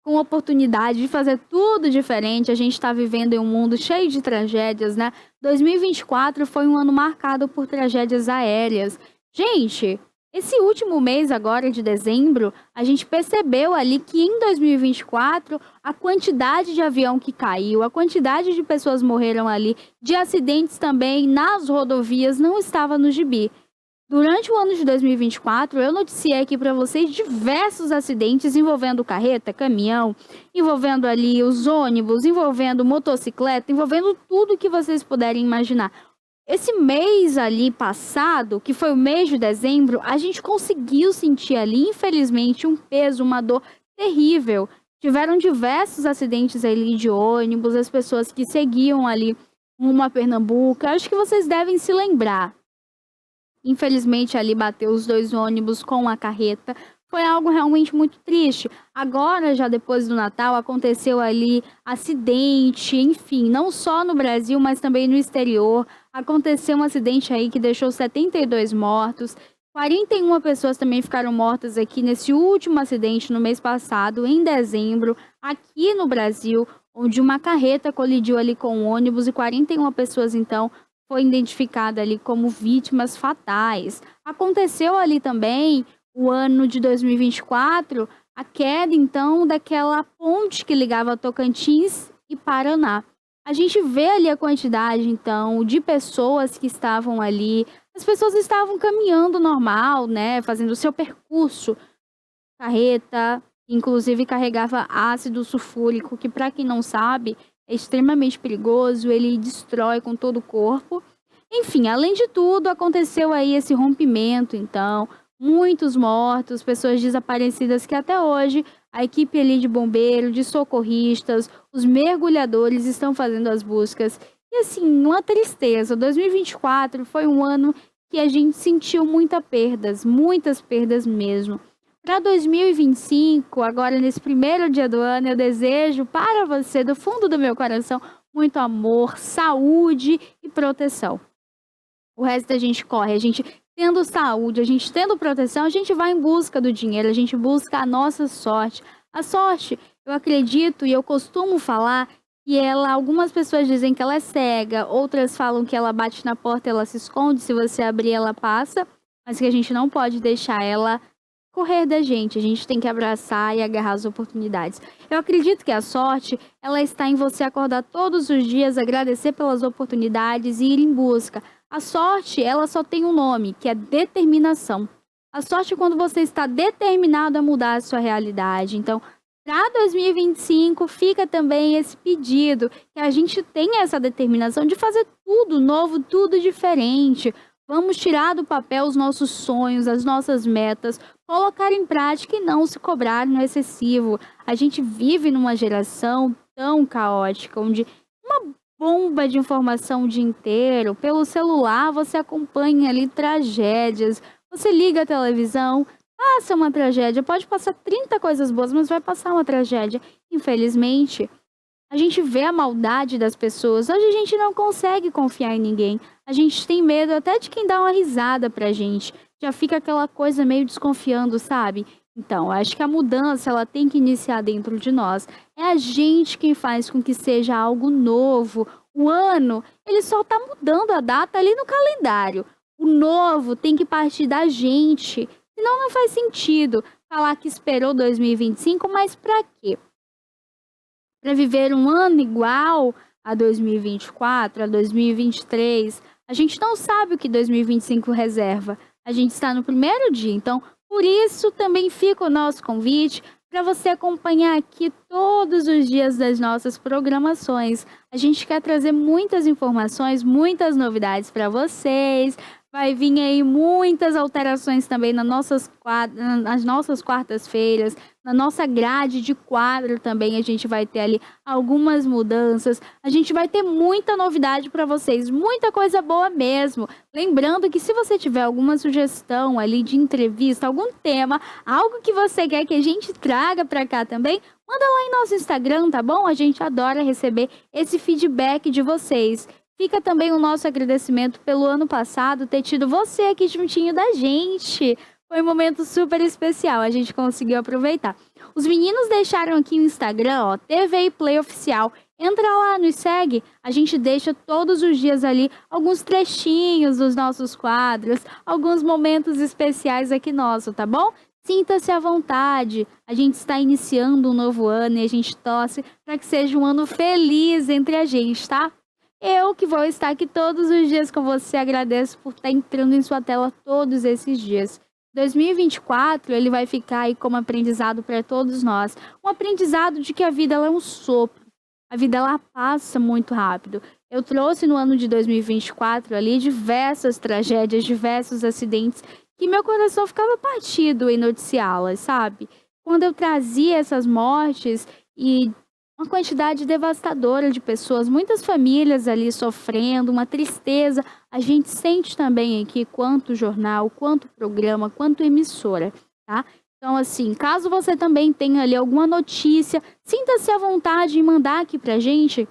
com oportunidade de fazer tudo diferente. A gente está vivendo em um mundo cheio de tragédias, né? 2024 foi um ano marcado por tragédias aéreas. Gente, esse último mês agora de dezembro, a gente percebeu ali que em 2024 a quantidade de avião que caiu, a quantidade de pessoas morreram ali, de acidentes também nas rodovias não estava no gibi. Durante o ano de 2024, eu noticiei aqui para vocês diversos acidentes envolvendo carreta, caminhão, envolvendo ali os ônibus, envolvendo motocicleta, envolvendo tudo que vocês puderem imaginar. Esse mês ali passado, que foi o mês de dezembro, a gente conseguiu sentir ali, infelizmente, um peso, uma dor terrível. Tiveram diversos acidentes ali de ônibus, as pessoas que seguiam ali rumo a Pernambuco. Acho que vocês devem se lembrar. Infelizmente, ali bateu os dois ônibus com a carreta. Foi algo realmente muito triste. Agora, já depois do Natal, aconteceu ali acidente, enfim, não só no Brasil, mas também no exterior. Aconteceu um acidente aí que deixou 72 mortos. 41 pessoas também ficaram mortas aqui nesse último acidente no mês passado, em dezembro, aqui no Brasil, onde uma carreta colidiu ali com um ônibus e 41 pessoas, então, foi identificada ali como vítimas fatais. Aconteceu ali também o ano de 2024, a queda então daquela ponte que ligava Tocantins e Paraná. A gente vê ali a quantidade então de pessoas que estavam ali. As pessoas estavam caminhando normal, né, fazendo o seu percurso. Carreta, inclusive carregava ácido sulfúrico, que para quem não sabe, é extremamente perigoso, ele destrói com todo o corpo. Enfim, além de tudo, aconteceu aí esse rompimento, então, muitos mortos, pessoas desaparecidas que até hoje a equipe ali de bombeiro, de socorristas, os mergulhadores estão fazendo as buscas. E assim, uma tristeza, 2024 foi um ano que a gente sentiu muitas perdas mesmo. para 2025, agora nesse primeiro dia do ano, eu desejo para você, do fundo do meu coração, muito amor, saúde e proteção. O resto a gente corre, a gente tendo saúde, a gente tendo proteção, a gente vai em busca do dinheiro, a gente busca a nossa sorte. A sorte, eu acredito e eu costumo falar que algumas pessoas dizem que ela é cega, outras falam que ela bate na porta, ela se esconde, se você abrir ela passa, mas que a gente não pode deixar ela correr da gente, a gente tem que abraçar e agarrar as oportunidades. Eu acredito que a sorte, ela está em você acordar todos os dias, agradecer pelas oportunidades e ir em busca. A sorte, ela só tem um nome, que é determinação. A sorte é quando você está determinado a mudar a sua realidade. Então, para 2025, fica também esse pedido, que a gente tenha essa determinação de fazer tudo novo, tudo diferente. Vamos tirar do papel os nossos sonhos, as nossas metas, colocar em prática e não se cobrar no excessivo. A gente vive numa geração tão caótica, onde uma bomba de informação o dia inteiro, pelo celular você acompanha ali tragédias, você liga a televisão, passa uma tragédia, pode passar 30 coisas boas, mas vai passar uma tragédia. Infelizmente, a gente vê a maldade das pessoas. Hoje a gente não consegue confiar em ninguém. A gente tem medo até de quem dá uma risada pra gente. Já fica aquela coisa meio desconfiando, sabe? Então, acho que a mudança ela tem que iniciar dentro de nós. É a gente quem faz com que seja algo novo. O ano, ele só tá mudando a data ali no calendário. O novo tem que partir da gente. Senão não faz sentido falar que esperou 2025, mas pra quê? Para viver um ano igual a 2024, a 2023, a gente não sabe o que 2025 reserva. A gente está no primeiro dia, então por isso também fica o nosso convite para você acompanhar aqui todos os dias das nossas programações. A gente quer trazer muitas informações, muitas novidades para vocês. Vai vir aí muitas alterações também nas nossas quartas-feiras, na nossa grade de quadro também a gente vai ter ali algumas mudanças. A gente vai ter muita novidade para vocês, muita coisa boa mesmo. Lembrando que se você tiver alguma sugestão ali de entrevista, algum tema, algo que você quer que a gente traga para cá também, manda lá em nosso Instagram, tá bom? A gente adora receber esse feedback de vocês. Fica também o nosso agradecimento pelo ano passado ter tido você aqui juntinho da gente. Foi um momento super especial, a gente conseguiu aproveitar. Os meninos deixaram aqui o Instagram, ó, TV Play Oficial. Entra lá, nos segue. A gente deixa todos os dias ali alguns trechinhos dos nossos quadros, alguns momentos especiais aqui nosso, tá bom? Sinta-se à vontade. A gente está iniciando um novo ano e a gente torce para que seja um ano feliz entre a gente, tá? Eu que vou estar aqui todos os dias com você, agradeço por estar entrando em sua tela todos esses dias. 2024, ele vai ficar aí como aprendizado para todos nós. Um aprendizado de que a vida ela é um sopro. A vida ela passa muito rápido. Eu trouxe no ano de 2024 ali diversas tragédias, diversos acidentes que meu coração ficava partido em noticiá-las, sabe? Quando eu trazia essas mortes e uma quantidade devastadora de pessoas, muitas famílias ali sofrendo, uma tristeza. A gente sente também aqui quanto jornal, quanto programa, quanto emissora, tá? Então, assim, caso você também tenha ali alguma notícia, sinta-se à vontade em mandar aqui pra gente.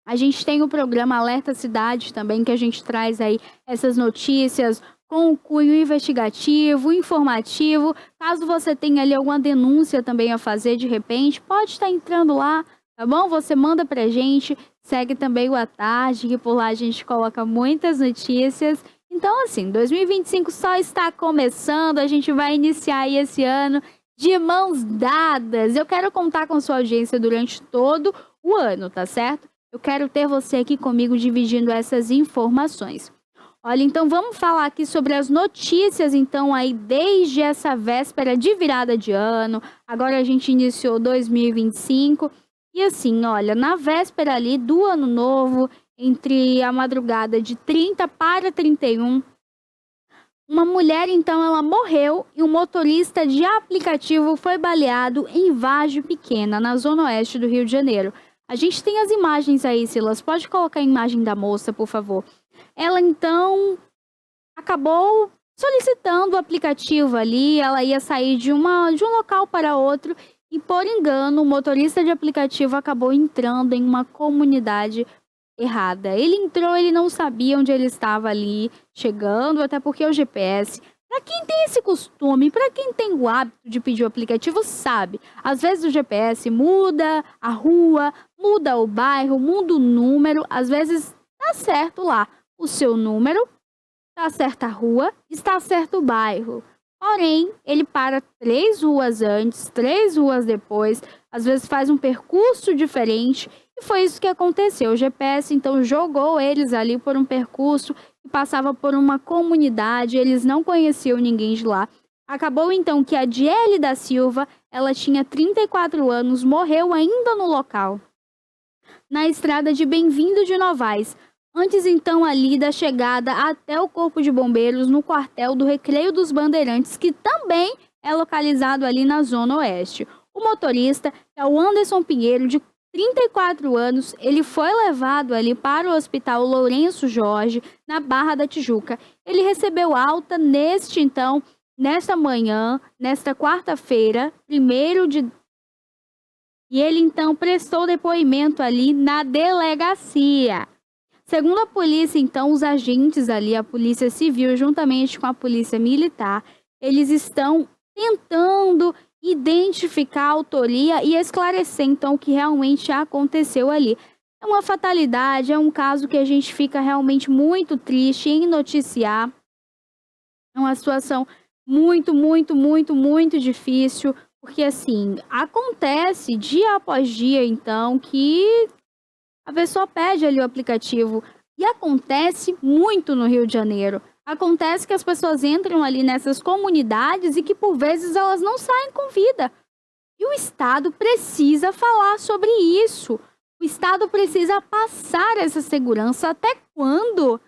A gente tem o programa Alerta Cidade também, que a gente traz aí essas notícias com o cunho investigativo, informativo. Caso você tenha ali alguma denúncia também a fazer de repente, pode estar entrando lá, tá bom? Você manda pra gente, segue também o À Tarde, que por lá a gente coloca muitas notícias. Então, assim, 2025 só está começando, a gente vai iniciar aí esse ano de mãos dadas. Eu quero contar com sua audiência durante todo o ano, tá certo? Eu quero ter você aqui comigo dividindo essas informações. Olha, então vamos falar aqui sobre as notícias, então, aí desde essa véspera de virada de ano. Agora a gente iniciou 2025. E assim, olha, na véspera ali do ano novo, entre a madrugada de 30 para 31, uma mulher, então, ela morreu e um motorista de aplicativo foi baleado em Vargem Pequena, na zona oeste do Rio de Janeiro. A gente tem as imagens aí, Silas. Pode colocar a imagem da moça, por favor. Ela, então, acabou solicitando o aplicativo ali. Ela ia sair de um local para outro e, por engano, o motorista de aplicativo acabou entrando em uma comunidade errada. Ele entrou, ele não sabia onde ele estava ali chegando, até porque o GPS, para quem tem esse costume, para quem tem o hábito de pedir o aplicativo, sabe. Às vezes o GPS muda a rua, muda o bairro, muda o número, às vezes tá certo lá o seu número, tá certa a rua, está certo o bairro. Porém, ele para 3 ruas antes, 3 ruas depois, às vezes faz um percurso diferente, e foi isso que aconteceu. O GPS, então, jogou eles ali por um percurso que passava por uma comunidade, eles não conheciam ninguém de lá. Acabou, então, que a Diele da Silva, ela tinha 34 anos, morreu ainda no local, na estrada de Bem-vindo de Novaes. Antes, então, ali da chegada até o Corpo de Bombeiros no quartel do Recreio dos Bandeirantes, que também é localizado ali na Zona Oeste. O motorista é o Anderson Pinheiro, de 34 anos, ele foi levado ali para o Hospital Lourenço Jorge, na Barra da Tijuca. Ele recebeu alta nesta manhã, nesta quarta-feira, e ele, então, prestou depoimento ali na delegacia. Segundo a polícia, então, os agentes ali, a polícia civil, juntamente com a polícia militar, eles estão tentando identificar a autoria e esclarecer, então, o que realmente aconteceu ali. É uma fatalidade, é um caso que a gente fica realmente muito triste em noticiar. É uma situação muito, muito, muito, muito difícil, porque, assim, acontece dia após dia, então, que a pessoa pede ali o aplicativo. E acontece muito no Rio de Janeiro. Acontece que as pessoas entram ali nessas comunidades e que, por vezes, elas não saem com vida. E o Estado precisa falar sobre isso. O Estado precisa passar essa segurança. Até quando?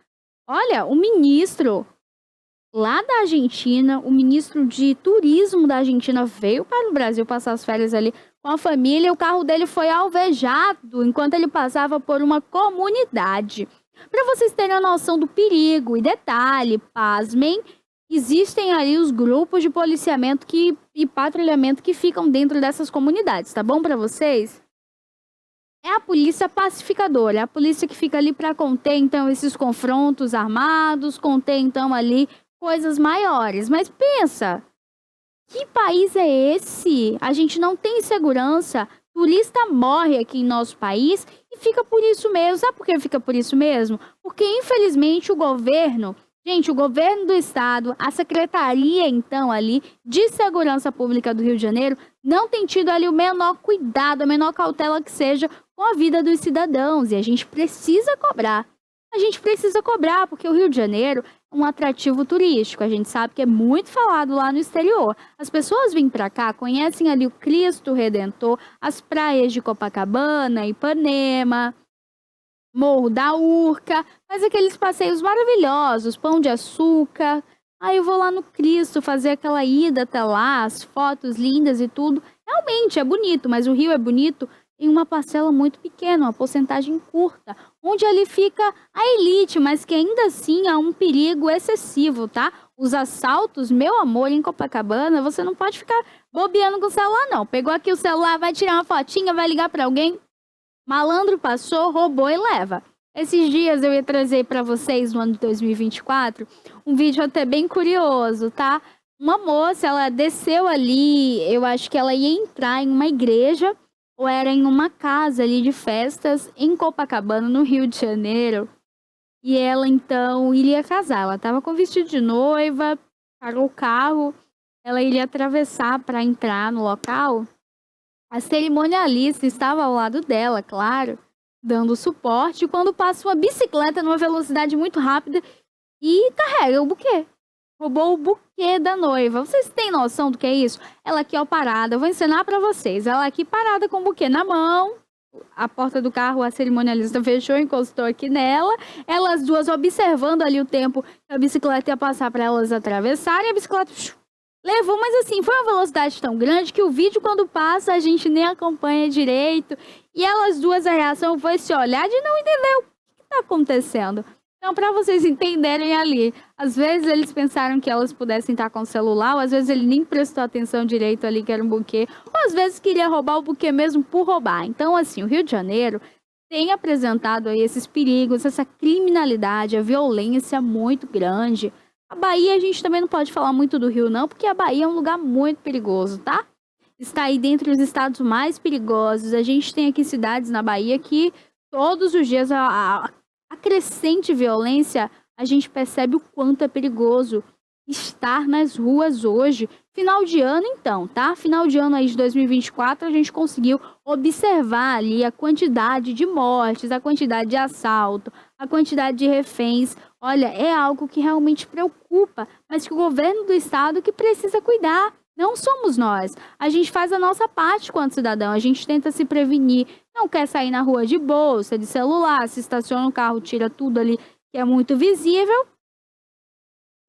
Olha, o ministro lá da Argentina, o ministro de turismo da Argentina, veio para o Brasil passar as férias ali com a família. O carro dele foi alvejado enquanto ele passava por uma comunidade. Para vocês terem a noção do perigo, e detalhe, pasmem, existem ali os grupos de policiamento e patrulhamento que ficam dentro dessas comunidades, tá bom para vocês? É a polícia pacificadora, é a polícia que fica ali para conter, então, esses confrontos armados, conter, então, ali coisas maiores. Mas pensa, que país é esse? A gente não tem segurança, turista morre aqui em nosso país e fica por isso mesmo. Sabe por que fica por isso mesmo? Porque, infelizmente, o governo do estado, a secretaria, então, ali, de segurança pública do Rio de Janeiro, não tem tido ali o menor cuidado, a menor cautela que seja com a vida dos cidadãos. E a gente precisa cobrar. A gente precisa cobrar, porque o Rio de Janeiro é um atrativo turístico. A gente sabe que é muito falado lá no exterior. As pessoas vêm para cá, conhecem ali o Cristo Redentor, as praias de Copacabana, Ipanema, Morro da Urca, faz aqueles passeios maravilhosos, Pão de Açúcar. Aí eu vou lá no Cristo fazer aquela ida até lá, as fotos lindas e tudo. Realmente é bonito, mas o Rio é bonito em uma parcela muito pequena, uma porcentagem curta, onde ali fica a elite, mas que ainda assim há um perigo excessivo, tá? Os assaltos, meu amor, em Copacabana, você não pode ficar bobeando com o celular, não. Pegou aqui o celular, vai tirar uma fotinha, vai ligar para alguém, malandro passou, roubou e leva. Esses dias eu ia trazer para vocês, no ano de 2024, um vídeo até bem curioso, tá? Uma moça, ela desceu ali, eu acho que ela ia entrar em uma igreja, ou era em uma casa ali de festas em Copacabana, no Rio de Janeiro. E ela, então, iria casar. Ela estava com vestido de noiva, parou o carro, ela iria atravessar para entrar no local. A cerimonialista estava ao lado dela, claro, dando suporte, quando passa uma bicicleta numa velocidade muito rápida e carrega o buquê. Roubou o buquê da noiva. Vocês têm noção do que é isso? Ela aqui, ó, parada. Eu vou ensinar pra vocês. Ela aqui parada com o buquê na mão. A porta do carro, a cerimonialista fechou, encostou aqui nela. Elas duas observando ali o tempo que a bicicleta ia passar pra elas atravessarem. A bicicleta levou, mas assim, foi uma velocidade tão grande que o vídeo, quando passa, a gente nem acompanha direito. E elas duas, a reação foi se olhar de não entender o que tá acontecendo. Então, para vocês entenderem ali, às vezes eles pensaram que elas pudessem estar com o celular, ou às vezes ele nem prestou atenção direito ali que era um buquê, ou às vezes queria roubar o buquê mesmo por roubar. Então, assim, o Rio de Janeiro tem apresentado aí esses perigos, essa criminalidade, a violência muito grande. A Bahia, a gente também não pode falar muito do Rio, não, porque a Bahia é um lugar muito perigoso, tá? Está aí dentre os estados mais perigosos. A gente tem aqui cidades na Bahia que todos os dias a crescente violência, a gente percebe o quanto é perigoso estar nas ruas hoje. Final de ano, então, tá? Final de ano aí de 2024, a gente conseguiu observar ali a quantidade de mortes, a quantidade de assalto, a quantidade de reféns. Olha, é algo que realmente preocupa, mas que o governo do estado que precisa cuidar. Não somos nós. A gente faz a nossa parte quanto cidadão. A gente tenta se prevenir. Não quer sair na rua de bolsa, de celular, se estaciona o carro, tira tudo ali que é muito visível.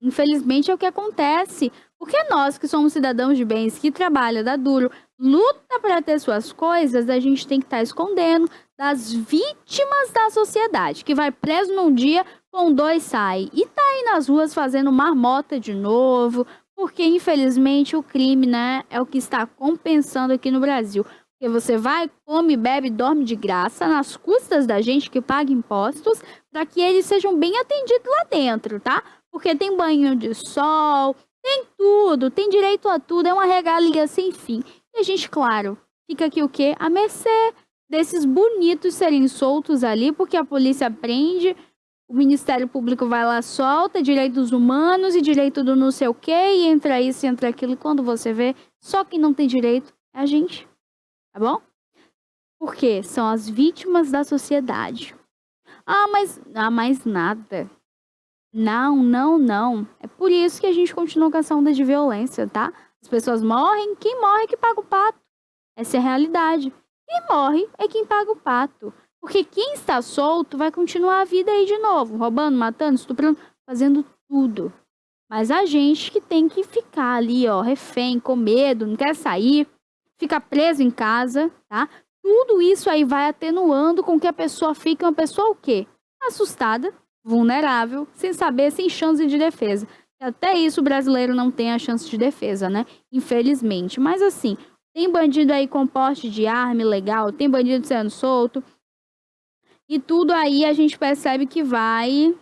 Infelizmente é o que acontece. Porque nós que somos cidadãos de bens, que trabalha, dá duro, luta para ter suas coisas, a gente tem que estar escondendo das vítimas da sociedade, que vai preso num dia, com 2 sai. E tá aí nas ruas fazendo marmota de novo, porque infelizmente o crime, né, é o que está compensando aqui no Brasil. Porque você vai, come, bebe, dorme de graça nas custas da gente que paga impostos para que eles sejam bem atendidos lá dentro, tá? Porque tem banho de sol, tem tudo, tem direito a tudo, é uma regalia sem fim. E a gente, claro, fica aqui o quê? A mercê desses bonitos serem soltos ali, porque a polícia prende, o Ministério Público vai lá, solta direitos humanos e direito do não sei o quê, e entra isso e entra aquilo. E quando você vê, só quem não tem direito é a gente, tá bom? Porque são as vítimas da sociedade. Mas nada. Não. É por isso que a gente continua com essa onda de violência, tá? As pessoas morrem, quem morre é que paga o pato. Essa é a realidade. Quem morre é quem paga o pato. Porque quem está solto vai continuar a vida aí de novo, roubando, matando, estuprando, fazendo tudo. Mas a gente que tem que ficar ali, ó, refém, com medo, não quer sair, fica preso em casa, tá? Tudo isso aí vai atenuando com que a pessoa fique uma pessoa o quê? Assustada, vulnerável, sem saber, sem chance de defesa. Até isso o brasileiro não tem a chance de defesa, né? Infelizmente. Mas assim, tem bandido aí com porte de arma ilegal, tem bandido sendo solto. E tudo aí a gente percebe que vai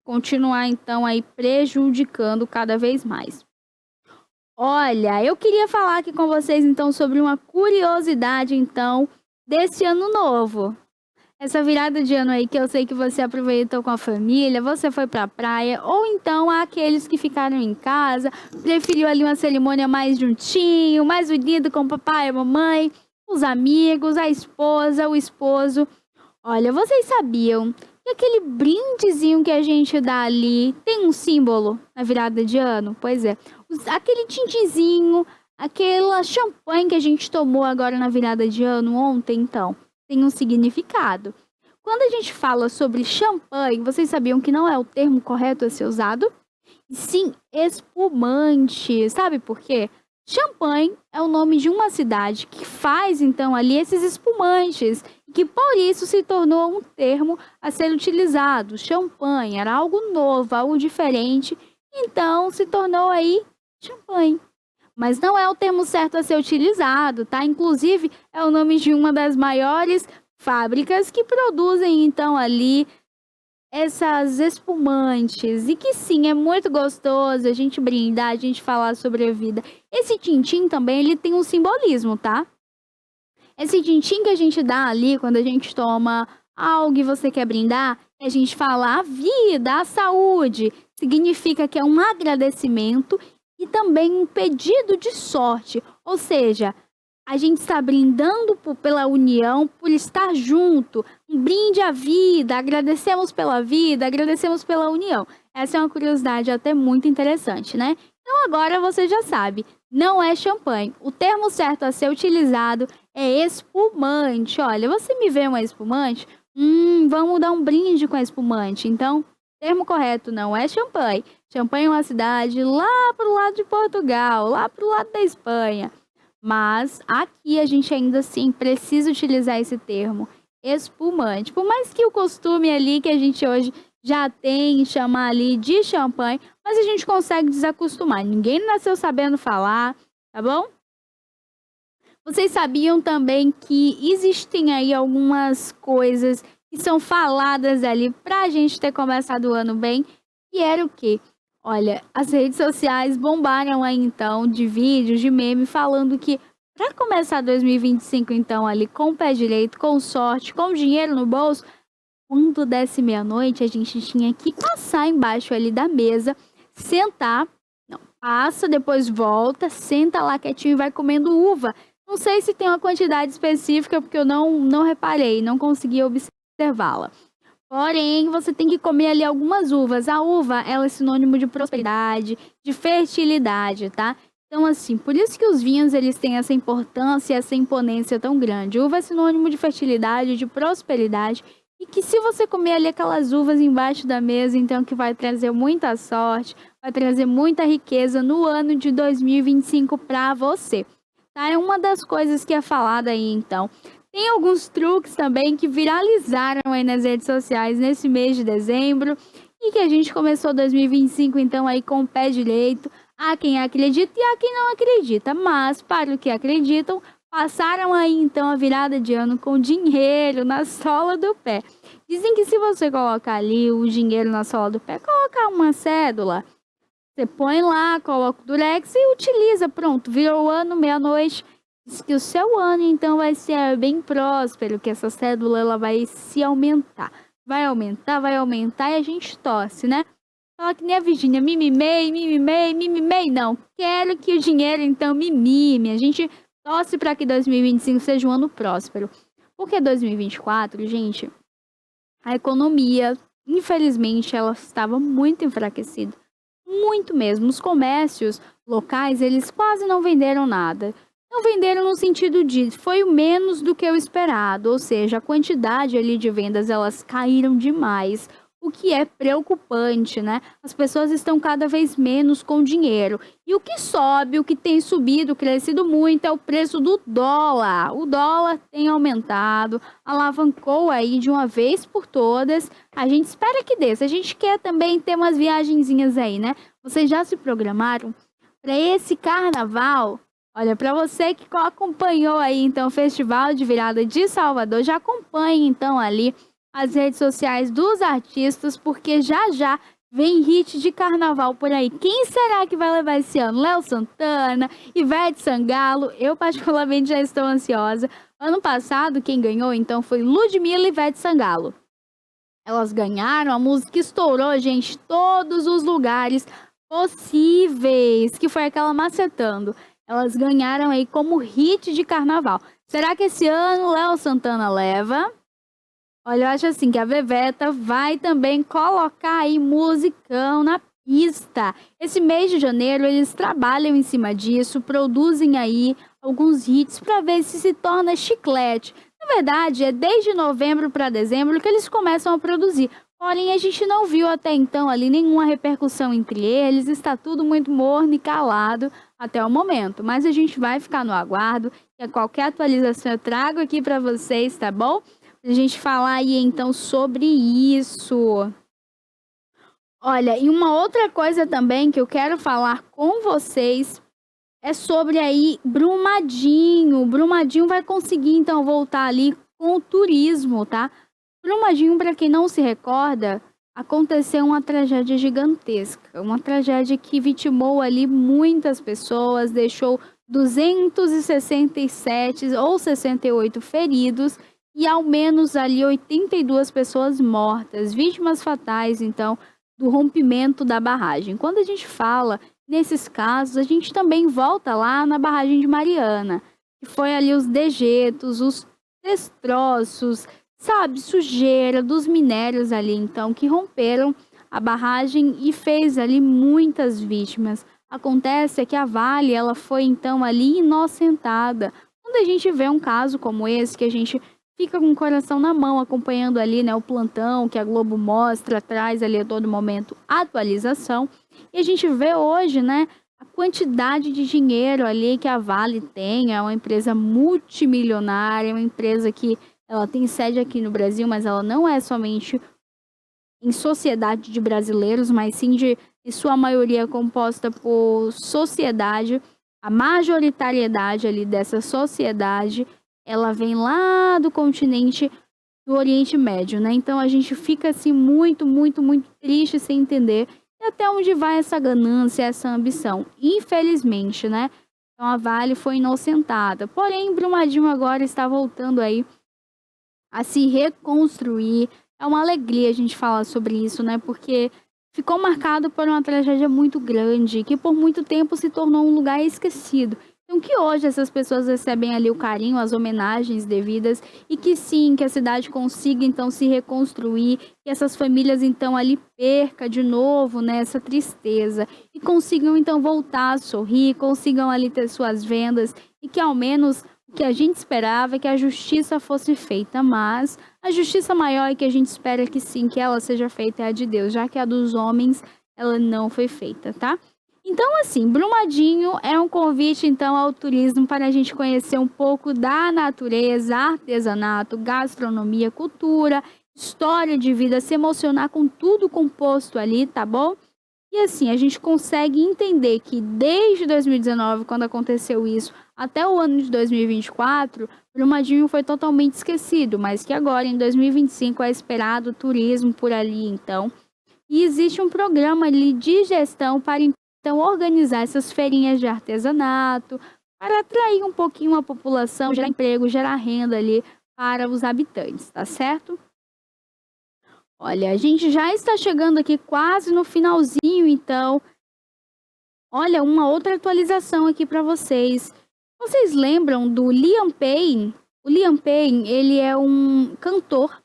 continuar, então, aí prejudicando cada vez mais. Olha, eu queria falar aqui com vocês, então, sobre uma curiosidade, então, desse ano novo. Essa virada de ano aí que eu sei que você aproveitou com a família, você foi pra praia, ou então aqueles que ficaram em casa, preferiu ali uma cerimônia mais juntinho, mais unido com o papai, a mamãe, os amigos, a esposa, o esposo. Olha, vocês sabiam que aquele brindezinho que a gente dá ali tem um símbolo na virada de ano? Pois é, aquele tintizinho, aquela champanhe que a gente tomou agora na virada de ano ontem, então, tem um significado. Quando a gente fala sobre champanhe, vocês sabiam que não é o termo correto a ser usado? Sim, espumante. Sabe por quê? Champanhe é o nome de uma cidade que faz, então, ali esses espumantes, e que por isso se tornou um termo a ser utilizado. Champanhe era algo novo, algo diferente, então se tornou aí champanhe. Mas não é o termo certo a ser utilizado, tá? Inclusive, é o nome de uma das maiores fábricas que produzem, então, ali essas espumantes. E que sim, é muito gostoso a gente brindar, a gente falar sobre a vida. Esse tintim também, ele tem um simbolismo, tá? Esse tintim que a gente dá ali quando a gente toma algo e você quer brindar, a gente fala a vida, a saúde. Significa que é um agradecimento e também um pedido de sorte. Ou seja, a gente está brindando pela união, por estar junto. Um brinde à vida, agradecemos pela vida, agradecemos pela união. Essa é uma curiosidade até muito interessante, né? Então agora você já sabe, não é champanhe. O termo certo a ser utilizado é espumante. Olha, você me vê uma espumante? Vamos dar um brinde com a espumante. Então, termo correto não é champanhe. Champanhe é uma cidade lá pro lado de Portugal, lá pro lado da Espanha. Mas aqui a gente ainda assim precisa utilizar esse termo, espumante. Por mais que o costume ali que a gente hoje já tem chamar ali de champanhe, mas a gente consegue desacostumar. Ninguém nasceu sabendo falar, tá bom? Vocês sabiam também que existem aí algumas coisas que são faladas ali pra gente ter começado o ano bem? E era o quê? Olha, as redes sociais bombaram aí então de vídeos, de meme, falando que para começar 2025 então ali com o pé direito, com sorte, com dinheiro no bolso, quando desse meia-noite a gente tinha que passar embaixo ali da mesa, sentar, não, passa, depois volta, senta lá quietinho e vai comendo uva. Não sei se tem uma quantidade específica, porque eu não reparei, não consegui observá-la. Porém, você tem que comer ali algumas uvas. A uva, ela é sinônimo de prosperidade, de fertilidade, tá? Então, assim, por isso que os vinhos, eles têm essa importância, essa imponência tão grande. Uva é sinônimo de fertilidade, de prosperidade. E que se você comer ali aquelas uvas embaixo da mesa, então que vai trazer muita sorte, vai trazer muita riqueza no ano de 2025 para você. Tá? É uma das coisas que é falada aí, então. Tem alguns truques também que viralizaram aí nas redes sociais nesse mês de dezembro e que a gente começou 2025 então aí com o pé direito. Há quem acredita e há quem não acredita, mas para os que acreditam, passaram aí então a virada de ano com dinheiro na sola do pé. Dizem que se você colocar ali o dinheiro na sola do pé, colocar uma cédula, você põe lá, coloca o durex e utiliza, pronto, virou o ano, meia-noite. Diz que o seu ano, então, vai ser bem próspero, que essa cédula ela vai se aumentar. Vai aumentar e a gente torce, né? Fala que nem a Virgínia, mimimei, não. Quero que o dinheiro, então, me mime. A gente torce para que 2025 seja um ano próspero. Porque 2024, gente, a economia, infelizmente, ela estava muito enfraquecida. Muito mesmo. Os comércios locais, eles quase não venderam nada. Não venderam no sentido de foi o menos do que o esperado, ou seja, a quantidade ali de vendas elas caíram demais, o que é preocupante, né? As pessoas estão cada vez menos com dinheiro. E o que sobe, o que tem subido, crescido muito é o preço do dólar. O dólar tem aumentado, alavancou aí de uma vez por todas. A gente espera que dê. A gente quer também ter umas viagenzinhas aí, né? Vocês já se programaram para esse carnaval? Olha, para você que acompanhou aí, então, o Festival de Virada de Salvador, já acompanhe, então, ali as redes sociais dos artistas, porque já vem hit de carnaval por aí. Quem será que vai levar esse ano? Léo Santana, Ivete Sangalo, eu particularmente já estou ansiosa. Ano passado, quem ganhou, então, foi Ludmilla e Ivete Sangalo. Elas ganharam, a música estourou, gente, todos os lugares possíveis, que foi aquela macetando. Elas ganharam aí como hit de carnaval. Será que esse ano Léo Santana leva? Olha, eu acho assim que a Veveta vai também colocar aí musicão na pista. Esse mês de janeiro eles trabalham em cima disso, produzem aí alguns hits para ver se torna chiclete. Na verdade, é desde novembro para dezembro que eles começam a produzir. Porém, a gente não viu até então ali nenhuma repercussão entre eles, está tudo muito morno e calado até o momento. Mas a gente vai ficar no aguardo e a qualquer atualização eu trago aqui para vocês, tá bom? Pra gente falar aí então sobre isso. Olha, e uma outra coisa também que eu quero falar com vocês é sobre aí Brumadinho. Brumadinho vai conseguir então voltar ali com o turismo, tá? Brumadinho, para quem não se recorda, aconteceu uma tragédia gigantesca, uma tragédia que vitimou ali muitas pessoas, deixou 267 ou 68 feridos e ao menos ali 82 pessoas mortas, vítimas fatais, então, do rompimento da barragem. Quando a gente fala nesses casos, a gente também volta lá na barragem de Mariana, que foi ali os dejetos, os destroços, sabe, sujeira dos minérios ali, então, que romperam a barragem e fez ali muitas vítimas. Acontece que a Vale, ela foi, então, ali inocentada. Quando a gente vê um caso como esse, que a gente fica com o coração na mão, acompanhando ali, né, o plantão que a Globo mostra, traz ali a todo momento atualização, e a gente vê hoje, né, a quantidade de dinheiro ali que a Vale tem, é uma empresa multimilionária, uma empresa que ela tem sede aqui no Brasil, mas ela não é somente em sociedade de brasileiros, mas sim em sua maioria composta por sociedade. A majoritariedade ali dessa sociedade, ela vem lá do continente do Oriente Médio, né? Então a gente fica assim muito, muito, muito triste sem entender até onde vai essa ganância, essa ambição. Infelizmente, né? Então a Vale foi inocentada. Porém, Brumadinho agora está voltando aí a se reconstruir. É uma alegria a gente falar sobre isso, né? Porque ficou marcado por uma tragédia muito grande, que por muito tempo se tornou um lugar esquecido. Então que hoje essas pessoas recebem ali o carinho, as homenagens devidas e que sim, que a cidade consiga então se reconstruir, que essas famílias então ali perca de novo, né, essa tristeza e consigam então voltar a sorrir, consigam ali ter suas vendas e que ao menos o que a gente esperava é que a justiça fosse feita, mas a justiça maior que a gente espera que sim, que ela seja feita é a de Deus, já que a dos homens ela não foi feita, tá? Então, assim, Brumadinho é um convite, então, ao turismo para a gente conhecer um pouco da natureza, artesanato, gastronomia, cultura, história de vida, se emocionar com tudo composto ali, tá bom? E assim, a gente consegue entender que desde 2019, quando aconteceu isso, até o ano de 2024, Brumadinho foi totalmente esquecido, mas que agora, em 2025, é esperado turismo por ali, então. E existe um programa ali de gestão para então organizar essas feirinhas de artesanato, para atrair um pouquinho a população, gerar emprego, gerar renda ali para os habitantes, tá certo? Olha, a gente já está chegando aqui quase no finalzinho, então. Olha, uma outra atualização aqui para vocês. Vocês lembram do Liam Payne? O Liam Payne, ele é um cantor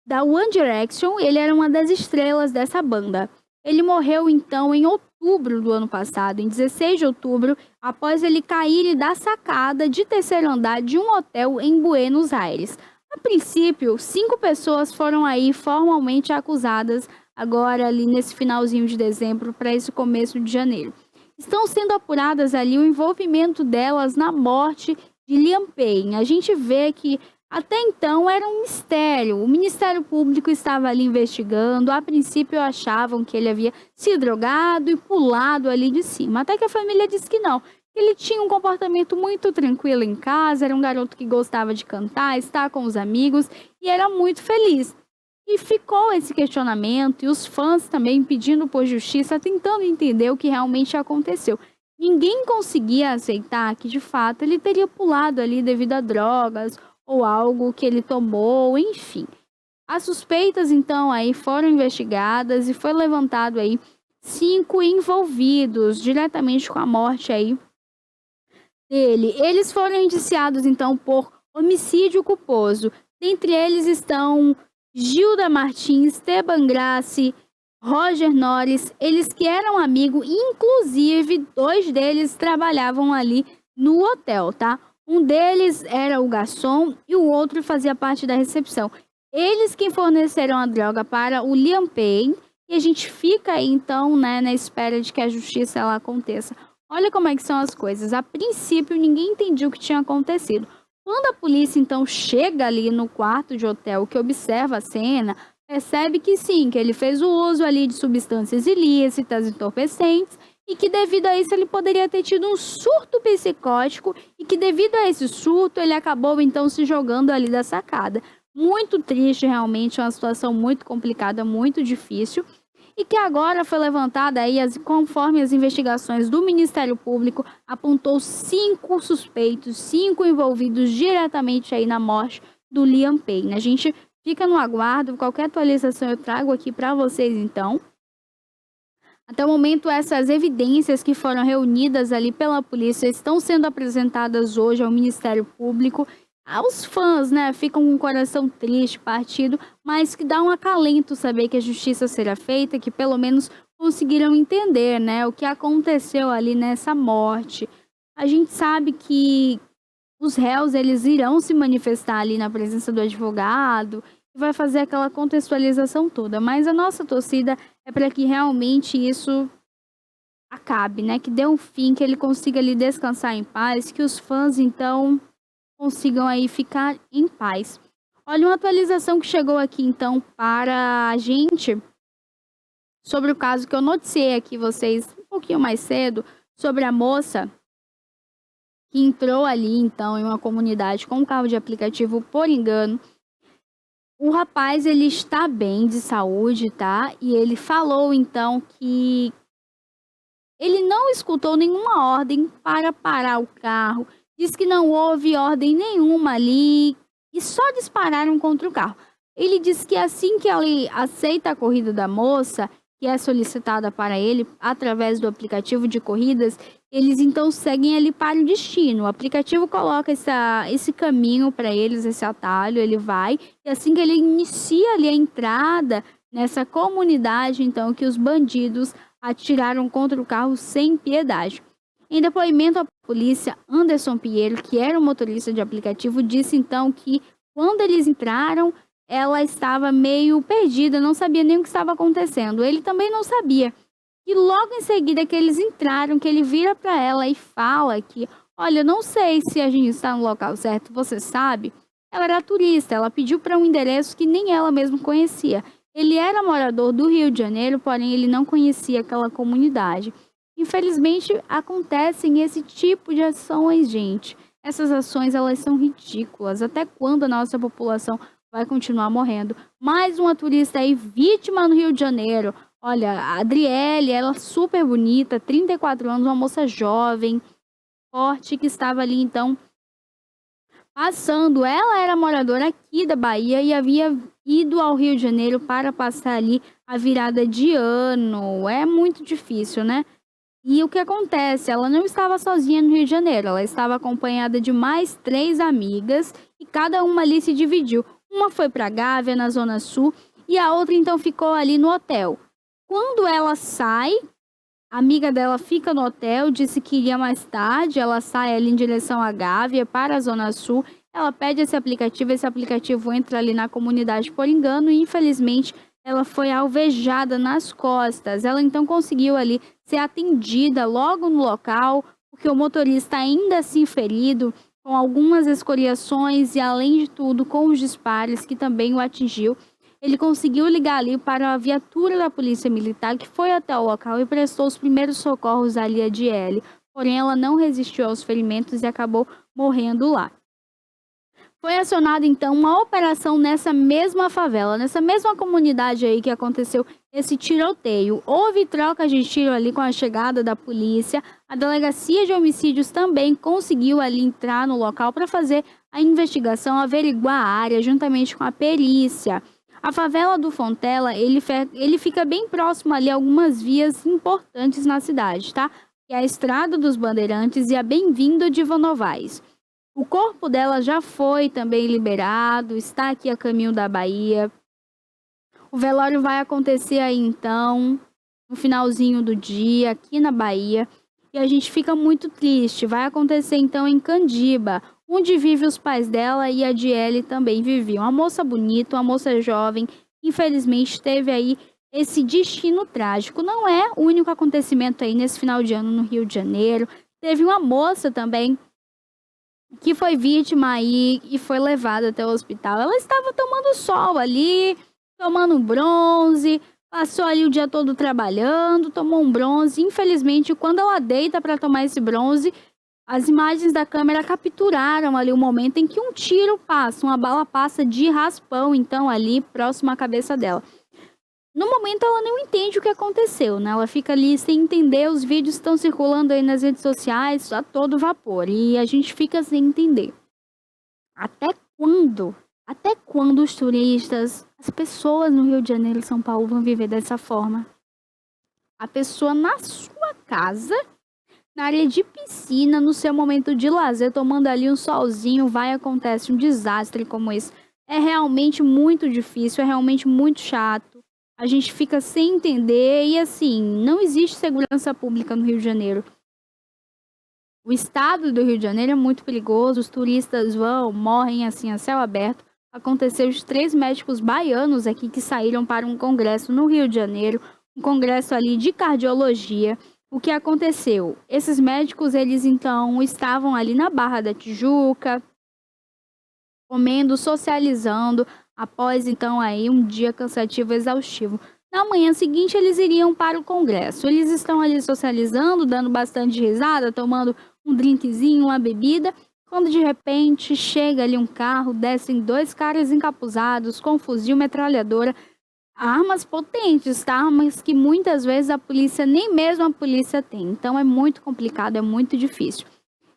da One Direction, ele era uma das estrelas dessa banda. Ele morreu então em outubro do ano passado, em 16 de outubro, após ele cair da sacada de terceiro andar de um hotel em Buenos Aires. A princípio, 5 pessoas foram aí formalmente acusadas agora ali nesse finalzinho de dezembro para esse começo de janeiro. Estão sendo apuradas ali o envolvimento delas na morte de Liam Payne. A gente vê que até então era um mistério. O Ministério Público estava ali investigando. A princípio achavam que ele havia se drogado e pulado ali de cima. Até que a família disse que não. Ele tinha um comportamento muito tranquilo em casa, era um garoto que gostava de cantar, estar com os amigos e era muito feliz. E ficou esse questionamento e os fãs também pedindo por justiça, tentando entender o que realmente aconteceu. Ninguém conseguia aceitar que, de fato, ele teria pulado ali devido a drogas ou algo que ele tomou, enfim. As suspeitas, então, aí foram investigadas e foi levantado aí 5 envolvidos diretamente com a morte aí dele. Eles foram indiciados, então, por homicídio culposo. Dentre eles estão Gilda Martins, Teban Grassi, Roger Norris, eles que eram amigos, inclusive 2 deles trabalhavam ali no hotel, tá? Um deles era o garçom e o outro fazia parte da recepção. Eles que forneceram a droga para o Liam Payne e a gente fica aí então, né, na espera de que a justiça ela aconteça. Olha como é que são as coisas. A princípio ninguém entendia o que tinha acontecido. Quando a polícia então chega ali no quarto de hotel que observa a cena, percebe que sim, que ele fez o uso ali de substâncias ilícitas, entorpecentes, e que devido a isso ele poderia ter tido um surto psicótico e que devido a esse surto ele acabou então se jogando ali da sacada. Muito triste realmente, uma situação muito complicada, muito difícil. E que agora foi levantada aí, conforme as investigações do Ministério Público, apontou 5 suspeitos, 5 envolvidos diretamente aí na morte do Liam Payne. A gente fica no aguardo, qualquer atualização eu trago aqui para vocês então. Até o momento, essas evidências que foram reunidas ali pela polícia estão sendo apresentadas hoje ao Ministério Público. Aos fãs, né, ficam com o coração triste, partido, mas que dá um acalento saber que a justiça será feita, que pelo menos conseguiram entender, né, o que aconteceu ali nessa morte. A gente sabe que os réus, eles irão se manifestar ali na presença do advogado, e vai fazer aquela contextualização toda, mas a nossa torcida é para que realmente isso acabe, né, que dê um fim, que ele consiga ali descansar em paz, que os fãs, então, consigam aí ficar em paz. Olha, uma atualização que chegou aqui então para a gente sobre o caso que eu noticiei aqui vocês um pouquinho mais cedo, sobre a moça que entrou ali então em uma comunidade com um carro de aplicativo por engano. O rapaz, ele está bem de saúde, tá? E ele falou então que ele não escutou nenhuma ordem para parar o carro. Diz que não houve ordem nenhuma ali e só dispararam contra o carro. Ele diz que assim que ele aceita a corrida da moça, que é solicitada para ele através do aplicativo de corridas, eles então seguem ali para o destino. O aplicativo coloca esse caminho para eles, esse atalho, ele vai. E assim que ele inicia ali a entrada nessa comunidade, então, que os bandidos atiraram contra o carro sem piedade. Em depoimento à polícia, Anderson Pinheiro, que era o motorista de aplicativo, disse então que quando eles entraram, ela estava meio perdida, não sabia nem o que estava acontecendo. Ele também não sabia. E logo em seguida que eles entraram, que ele vira para ela e fala que, olha, não sei se a gente está no local certo, você sabe? Ela era turista, ela pediu para um endereço que nem ela mesma conhecia. Ele era morador do Rio de Janeiro, porém ele não conhecia aquela comunidade. Infelizmente, acontecem esse tipo de ações, gente. Essas ações, elas são ridículas. Até quando a nossa população vai continuar morrendo? Mais uma turista aí, vítima no Rio de Janeiro. Olha, a Adriele, ela é super bonita, 34 anos, uma moça jovem, forte, que estava ali, então, passando. Ela era moradora aqui da Bahia e havia ido ao Rio de Janeiro para passar ali a virada de ano. É muito difícil, né? E o que acontece? Ela não estava sozinha no Rio de Janeiro, ela estava acompanhada de mais 3 amigas e cada uma ali se dividiu. Uma foi para Gávea, na Zona Sul, e a outra então ficou ali no hotel. Quando ela sai, a amiga dela fica no hotel, disse que iria mais tarde, ela sai ali em direção à Gávea, para a Zona Sul. Ela pede esse aplicativo entra ali na comunidade por engano e infelizmente ela foi alvejada nas costas. Ela então conseguiu ali ser atendida logo no local, porque o motorista ainda assim ferido, com algumas escoriações e além de tudo com os disparos que também o atingiu. Ele conseguiu ligar ali para a viatura da polícia militar que foi até o local e prestou os primeiros socorros ali a Adriele. Porém, ela não resistiu aos ferimentos e acabou morrendo lá. Foi acionada então uma operação nessa mesma favela, nessa mesma comunidade aí que aconteceu esse tiroteio. Houve troca de tiro ali com a chegada da polícia. A delegacia de homicídios também conseguiu ali entrar no local para fazer a investigação, averiguar a área juntamente com a perícia. A favela do Fontela, ele fica bem próximo ali a algumas vias importantes na cidade, tá? Que é a Estrada dos Bandeirantes e a Bem-vindo de Novaes. O corpo dela já foi também liberado, está aqui a caminho da Bahia. O velório vai acontecer aí então, no finalzinho do dia, aqui na Bahia. E a gente fica muito triste. Vai acontecer então em Candiba, onde vivem os pais dela e a Adriele também viviam. Uma moça bonita, uma moça jovem, infelizmente teve aí esse destino trágico. Não é o único acontecimento aí nesse final de ano no Rio de Janeiro. Teve uma moça também que foi vítima aí e foi levada até o hospital. Ela estava tomando sol ali, tomando um bronze, passou ali o dia todo trabalhando, tomou um bronze. Infelizmente, quando ela deita para tomar esse bronze, as imagens da câmera capturaram ali o momento em que um tiro passa, uma bala passa de raspão, então, ali próximo à cabeça dela. No momento, ela não entende o que aconteceu, né? Ela fica ali sem entender, os vídeos estão circulando aí nas redes sociais a todo vapor. E a gente fica sem entender. Até quando? Até quando os turistas, as pessoas no Rio de Janeiro e São Paulo vão viver dessa forma? A pessoa na sua casa, na área de piscina, no seu momento de lazer, tomando ali um solzinho, acontece um desastre como esse. É realmente muito difícil, é realmente muito chato. A gente fica sem entender e assim, não existe segurança pública no Rio de Janeiro. O estado do Rio de Janeiro é muito perigoso, os turistas morrem assim a céu aberto. Aconteceu os 3 médicos baianos aqui que saíram para um congresso no Rio de Janeiro, um congresso ali de cardiologia. O que aconteceu? Esses médicos, eles então estavam ali na Barra da Tijuca, comendo, socializando, após então aí um dia cansativo, exaustivo. Na manhã seguinte eles iriam para o congresso. Eles estão ali socializando, dando bastante risada, tomando um drinkzinho, uma bebida, quando de repente chega ali um carro, descem 2 caras encapuzados com fuzil, metralhadora, armas potentes, tá? Armas que muitas vezes a polícia, nem mesmo a polícia tem. Então é muito complicado, é muito difícil.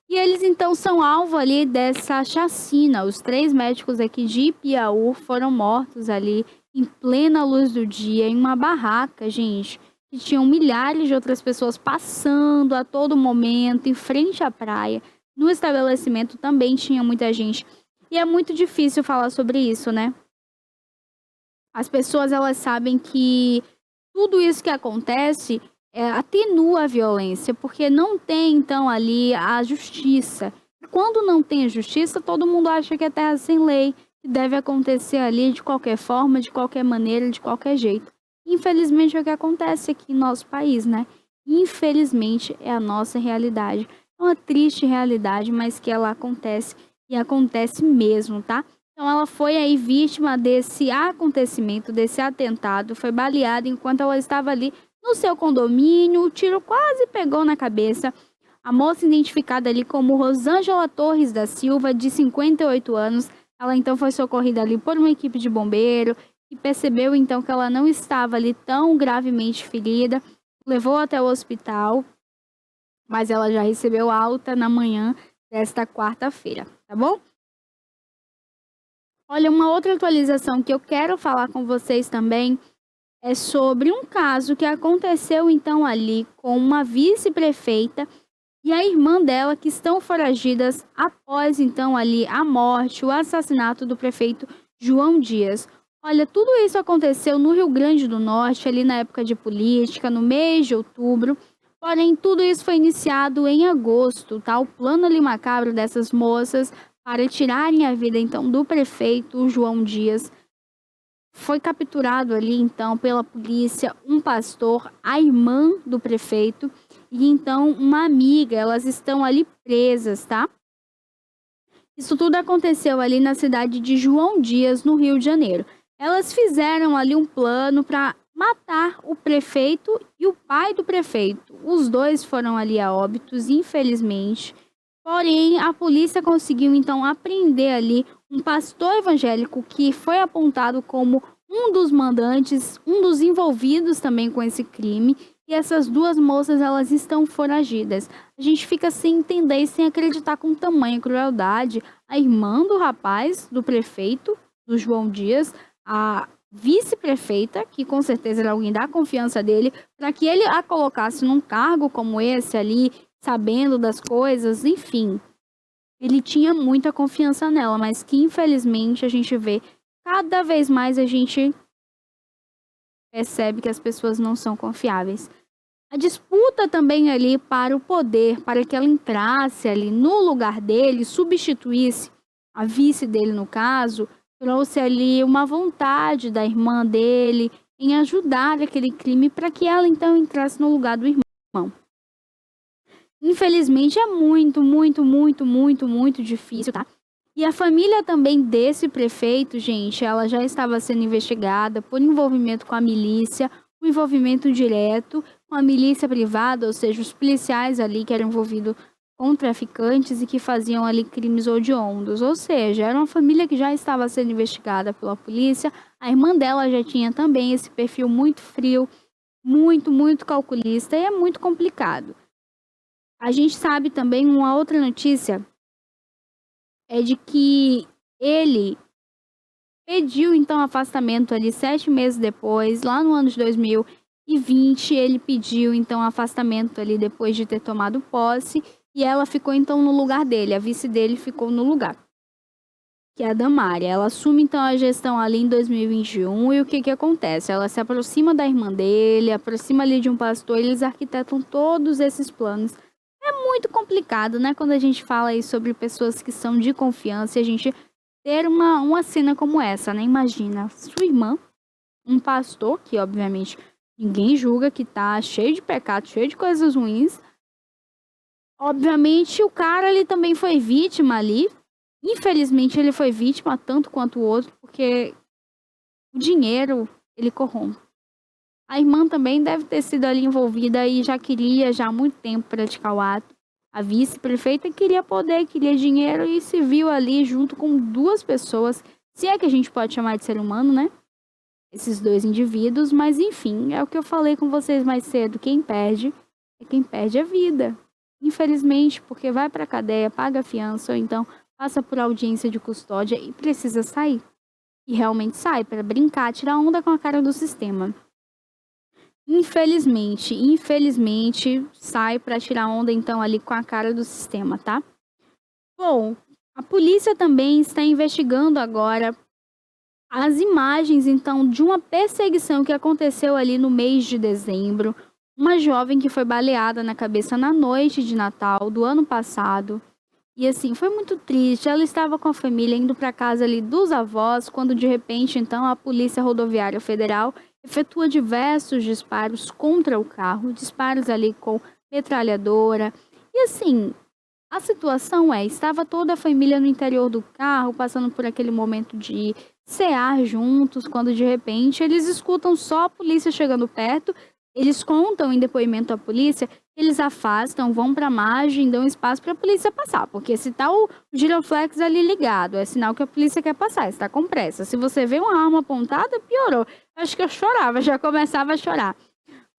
E eles então são alvo ali dessa chacina. Os 3 médicos aqui de Piauí foram mortos ali em plena luz do dia, em uma barraca, gente, que tinham milhares de outras pessoas passando a todo momento, em frente à praia. No estabelecimento também tinha muita gente. E é muito difícil falar sobre isso, né? As pessoas, elas sabem que tudo isso que acontece atenua a violência, porque não tem, então, ali a justiça. Quando não tem a justiça, todo mundo acha que é terra sem lei, que deve acontecer ali de qualquer forma, de qualquer maneira, de qualquer jeito. Infelizmente é o que acontece aqui no nosso país, né? Infelizmente é a nossa realidade. É uma triste realidade, mas que ela acontece e acontece mesmo, tá? Então ela foi aí vítima desse acontecimento, desse atentado, foi baleada enquanto ela estava ali no seu condomínio, o tiro quase pegou na cabeça. A moça identificada ali como Rosângela Torres da Silva, de 58 anos, ela então foi socorrida ali por uma equipe de bombeiro e percebeu então que ela não estava ali tão gravemente ferida, levou até o hospital, mas ela já recebeu alta na manhã desta quarta-feira, tá bom? Olha, uma outra atualização que eu quero falar com vocês também é sobre um caso que aconteceu então ali com uma vice-prefeita e a irmã dela, que estão foragidas após então ali a morte, o assassinato do prefeito João Dias. Olha, tudo isso aconteceu no Rio Grande do Norte, ali na época de política, no mês de outubro. Porém, tudo isso foi iniciado em agosto, tá? O plano ali macabro dessas moças para tirarem a vida então do prefeito João Dias. Foi capturado ali então pela polícia um pastor, a irmã do prefeito e então uma amiga. Elas estão ali presas, tá? Isso tudo aconteceu ali na cidade de João Dias, no Rio de Janeiro. Elas fizeram ali um plano para matar o prefeito e o pai do prefeito. Os dois foram ali a óbitos, infelizmente. Porém, a polícia conseguiu então apreender ali um pastor evangélico que foi apontado como um dos mandantes, um dos envolvidos também com esse crime. E essas 2 moças, elas estão foragidas. A gente fica sem entender e sem acreditar com tamanha crueldade. A irmã do rapaz, do prefeito, do João Dias, a vice-prefeita, que com certeza era alguém da confiança dele, para que ele a colocasse num cargo como esse ali, sabendo das coisas, enfim. Ele tinha muita confiança nela, mas que infelizmente a gente vê, cada vez mais a gente percebe que as pessoas não são confiáveis. A disputa também ali para o poder, para que ela entrasse ali no lugar dele, substituísse a vice dele no caso, trouxe ali uma vontade da irmã dele em ajudar aquele crime para que ela então entrasse no lugar do irmão. Infelizmente é muito, muito, muito, muito, muito difícil, tá? E a família também desse prefeito, gente, ela já estava sendo investigada por envolvimento com a milícia, um envolvimento direto com a milícia privada, ou seja, os policiais ali que eram envolvidos com traficantes e que faziam ali crimes hediondos. Ou seja, era uma família que já estava sendo investigada pela polícia. A irmã dela já tinha também esse perfil muito frio, muito, muito calculista e é muito complicado. A gente sabe também uma outra notícia, é de que ele pediu então afastamento ali 7 meses depois, lá no ano de 2020, ele pediu então afastamento ali depois de ter tomado posse e ela ficou então no lugar dele, a vice dele ficou no lugar, que é a Damária. Ela assume então a gestão ali em 2021 e o que acontece? Ela se aproxima da irmã dele, aproxima ali de um pastor, eles arquitetam todos esses planos. É muito complicado, né, quando a gente fala aí sobre pessoas que são de confiança e a gente ter uma cena como essa, né? Imagina, sua irmã, um pastor, que obviamente ninguém julga, que tá cheio de pecados, cheio de coisas ruins. Obviamente o cara, ele também foi vítima ali Infelizmente, ele foi vítima tanto quanto o outro, porque o dinheiro, ele corrompe. A irmã também deve ter sido ali envolvida e já queria já há muito tempo praticar o ato. A vice-prefeita queria poder, queria dinheiro e se viu ali junto com duas pessoas, se é que a gente pode chamar de ser humano, né? Esses dois indivíduos, mas enfim, é o que eu falei com vocês mais cedo, quem perde é quem perde a vida. Infelizmente, porque vai para a cadeia, paga a fiança ou então passa por audiência de custódia e precisa sair. E realmente sai para brincar, tirar onda com a cara do sistema. Infelizmente, sai para tirar onda então ali com a cara do sistema, tá? Bom, a polícia também está investigando agora as imagens então de uma perseguição que aconteceu ali no mês de dezembro. Uma jovem que foi baleada na cabeça na noite de Natal do ano passado. E assim, foi muito triste. Ela estava com a família indo para casa ali dos avós, quando de repente então a Polícia Rodoviária Federal efetua diversos disparos contra o carro, disparos ali com metralhadora. E assim, a situação estava toda a família no interior do carro, passando por aquele momento de cear juntos, quando de repente eles escutam só a polícia chegando perto. Eles contam em depoimento à polícia, eles afastam, vão para a margem, dão espaço para a polícia passar, porque se tá o giroflex ali ligado, é sinal que a polícia quer passar, está com pressa. Se você vê uma arma apontada, piorou. Acho que eu chorava, já começava a chorar.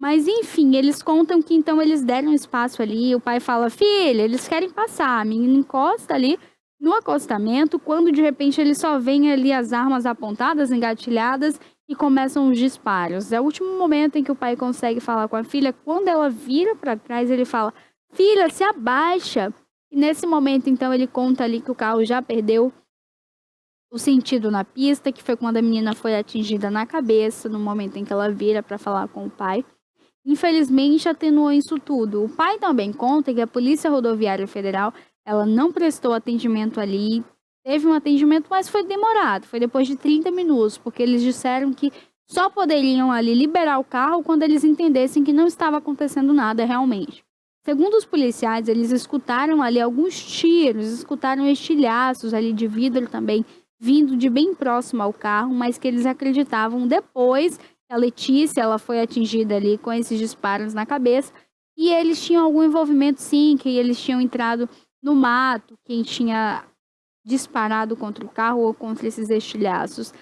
Mas enfim, eles contam que então eles deram espaço ali, o pai fala, filha, eles querem passar, a menina encosta ali no acostamento, quando de repente eles só veem ali as armas apontadas, engatilhadas, e começam os disparos. É o último momento em que o pai consegue falar com a filha. Quando ela vira para trás, ele fala, filha, se abaixa. E nesse momento, então, ele conta ali que o carro já perdeu o sentido na pista, que foi quando a menina foi atingida na cabeça, no momento em que ela vira para falar com o pai. Infelizmente, atenuou isso tudo. O pai também conta que a Polícia Rodoviária Federal, ela não prestou atendimento ali. Teve um atendimento, mas foi demorado. Foi depois de 30 minutos, porque eles disseram que só poderiam ali liberar o carro quando eles entendessem que não estava acontecendo nada realmente. Segundo os policiais, eles escutaram ali alguns tiros, escutaram estilhaços ali de vidro também, vindo de bem próximo ao carro, mas que eles acreditavam depois que a Letícia ela foi atingida ali com esses disparos na cabeça, e eles tinham algum envolvimento sim, que eles tinham entrado no mato, quem tinha disparado contra o carro ou contra esses estilhaços.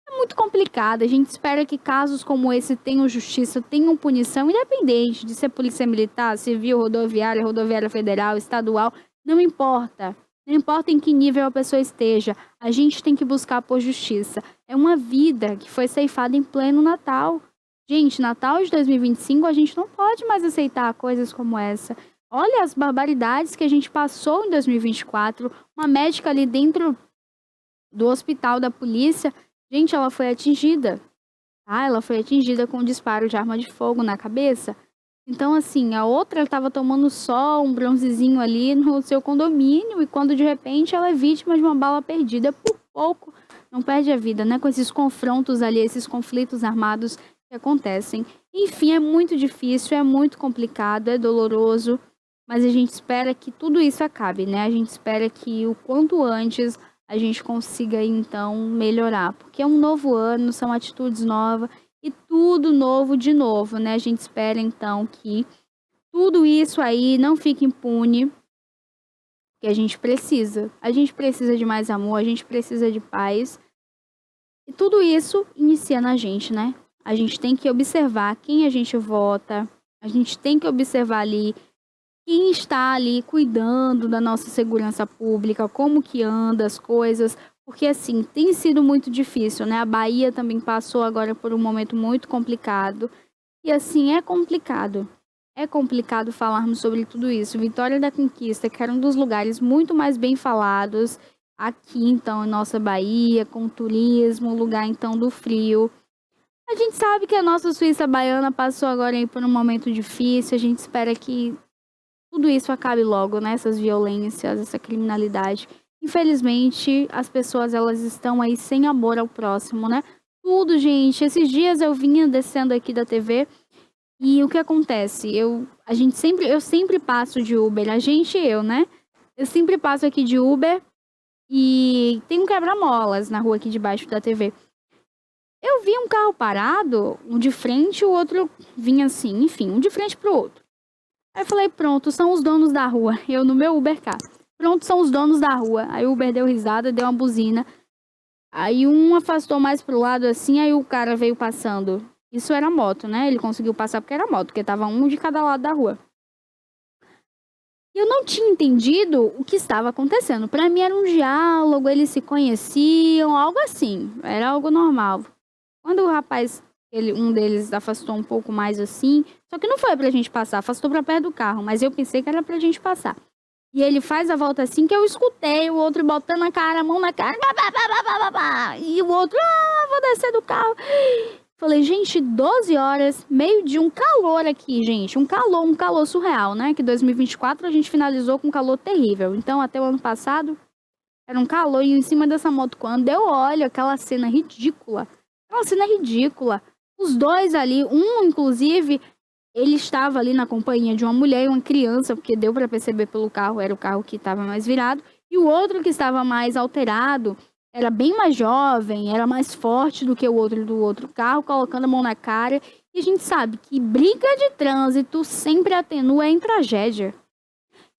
É muito complicado. A gente espera que casos como esse tenham justiça, tenham punição, independente de ser polícia militar, civil, rodoviária federal, estadual, não importa. Não importa em que nível a pessoa esteja, a gente tem que buscar por justiça. É uma vida que foi ceifada em pleno Natal. Gente, Natal de 2025, a gente não pode mais aceitar coisas como essa. Olha as barbaridades que a gente passou em 2024. Uma médica ali dentro do hospital da polícia, gente, ela foi atingida. Ela foi atingida com um disparo de arma de fogo na cabeça. Então, assim, a outra estava tomando só um bronzezinho ali no seu condomínio e quando de repente ela é vítima de uma bala perdida, por pouco não perde a vida, né? Com esses confrontos ali, esses conflitos armados que acontecem. Enfim, é muito difícil, é muito complicado, é doloroso. Mas a gente espera que tudo isso acabe, né? A gente espera que o quanto antes a gente consiga, então, melhorar. Porque é um novo ano, são atitudes novas e tudo novo de novo, né? A gente espera, então, que tudo isso aí não fique impune, que a gente precisa. A gente precisa de mais amor, a gente precisa de paz. E tudo isso inicia na gente, né? A gente tem que observar quem a gente vota, a gente tem que observar ali quem está ali cuidando da nossa segurança pública, como que anda as coisas, porque assim, tem sido muito difícil, né? A Bahia também passou agora por um momento muito complicado. E assim, é complicado. É complicado falarmos sobre tudo isso. Vitória da Conquista, que era um dos lugares muito mais bem falados aqui, então, em nossa Bahia, com turismo, lugar, então, do frio. A gente sabe que a nossa Suíça baiana passou agora aí por um momento difícil, a gente espera que tudo isso acabe logo, né? Essas violências, essa criminalidade. Infelizmente, as pessoas elas estão aí sem amor ao próximo, né? Tudo, gente. Esses dias eu vinha descendo aqui da TV e o que acontece? Eu sempre passo de Uber, eu, né? Eu sempre passo aqui de Uber e tem um quebra-molas na rua aqui debaixo da TV. Eu vi um carro parado, um de frente, o outro vinha assim, enfim, um de frente pro outro. Aí eu falei, pronto, são os donos da rua. Eu no meu Uber cá. Pronto, são os donos da rua. Aí o Uber deu risada, deu uma buzina. Aí um afastou mais pro lado assim, aí o cara veio passando. Isso era moto, né? Ele conseguiu passar porque era moto, porque tava um de cada lado da rua. E eu não tinha entendido o que estava acontecendo. Pra mim era um diálogo, eles se conheciam, algo assim. Era algo normal. Quando o rapaz, um deles afastou um pouco mais assim, só que não foi pra gente passar, afastou pra perto do carro, mas eu pensei que era pra gente passar. E ele faz a volta assim que eu escutei o outro botando a mão na cara, e o outro, vou descer do carro. Falei, gente, 12 horas, meio de um calor aqui, gente, um calor surreal, né? Que 2024 a gente finalizou com um calor terrível. Então, até o ano passado, era um calor e em cima dessa moto, quando eu olho aquela cena ridícula, os dois ali, inclusive, ele estava ali na companhia de uma mulher e uma criança, porque deu para perceber pelo carro, era o carro que estava mais virado. E o outro que estava mais alterado, era bem mais jovem, era mais forte do que o outro do outro carro, colocando a mão na cara. E a gente sabe que briga de trânsito sempre atenua em tragédia.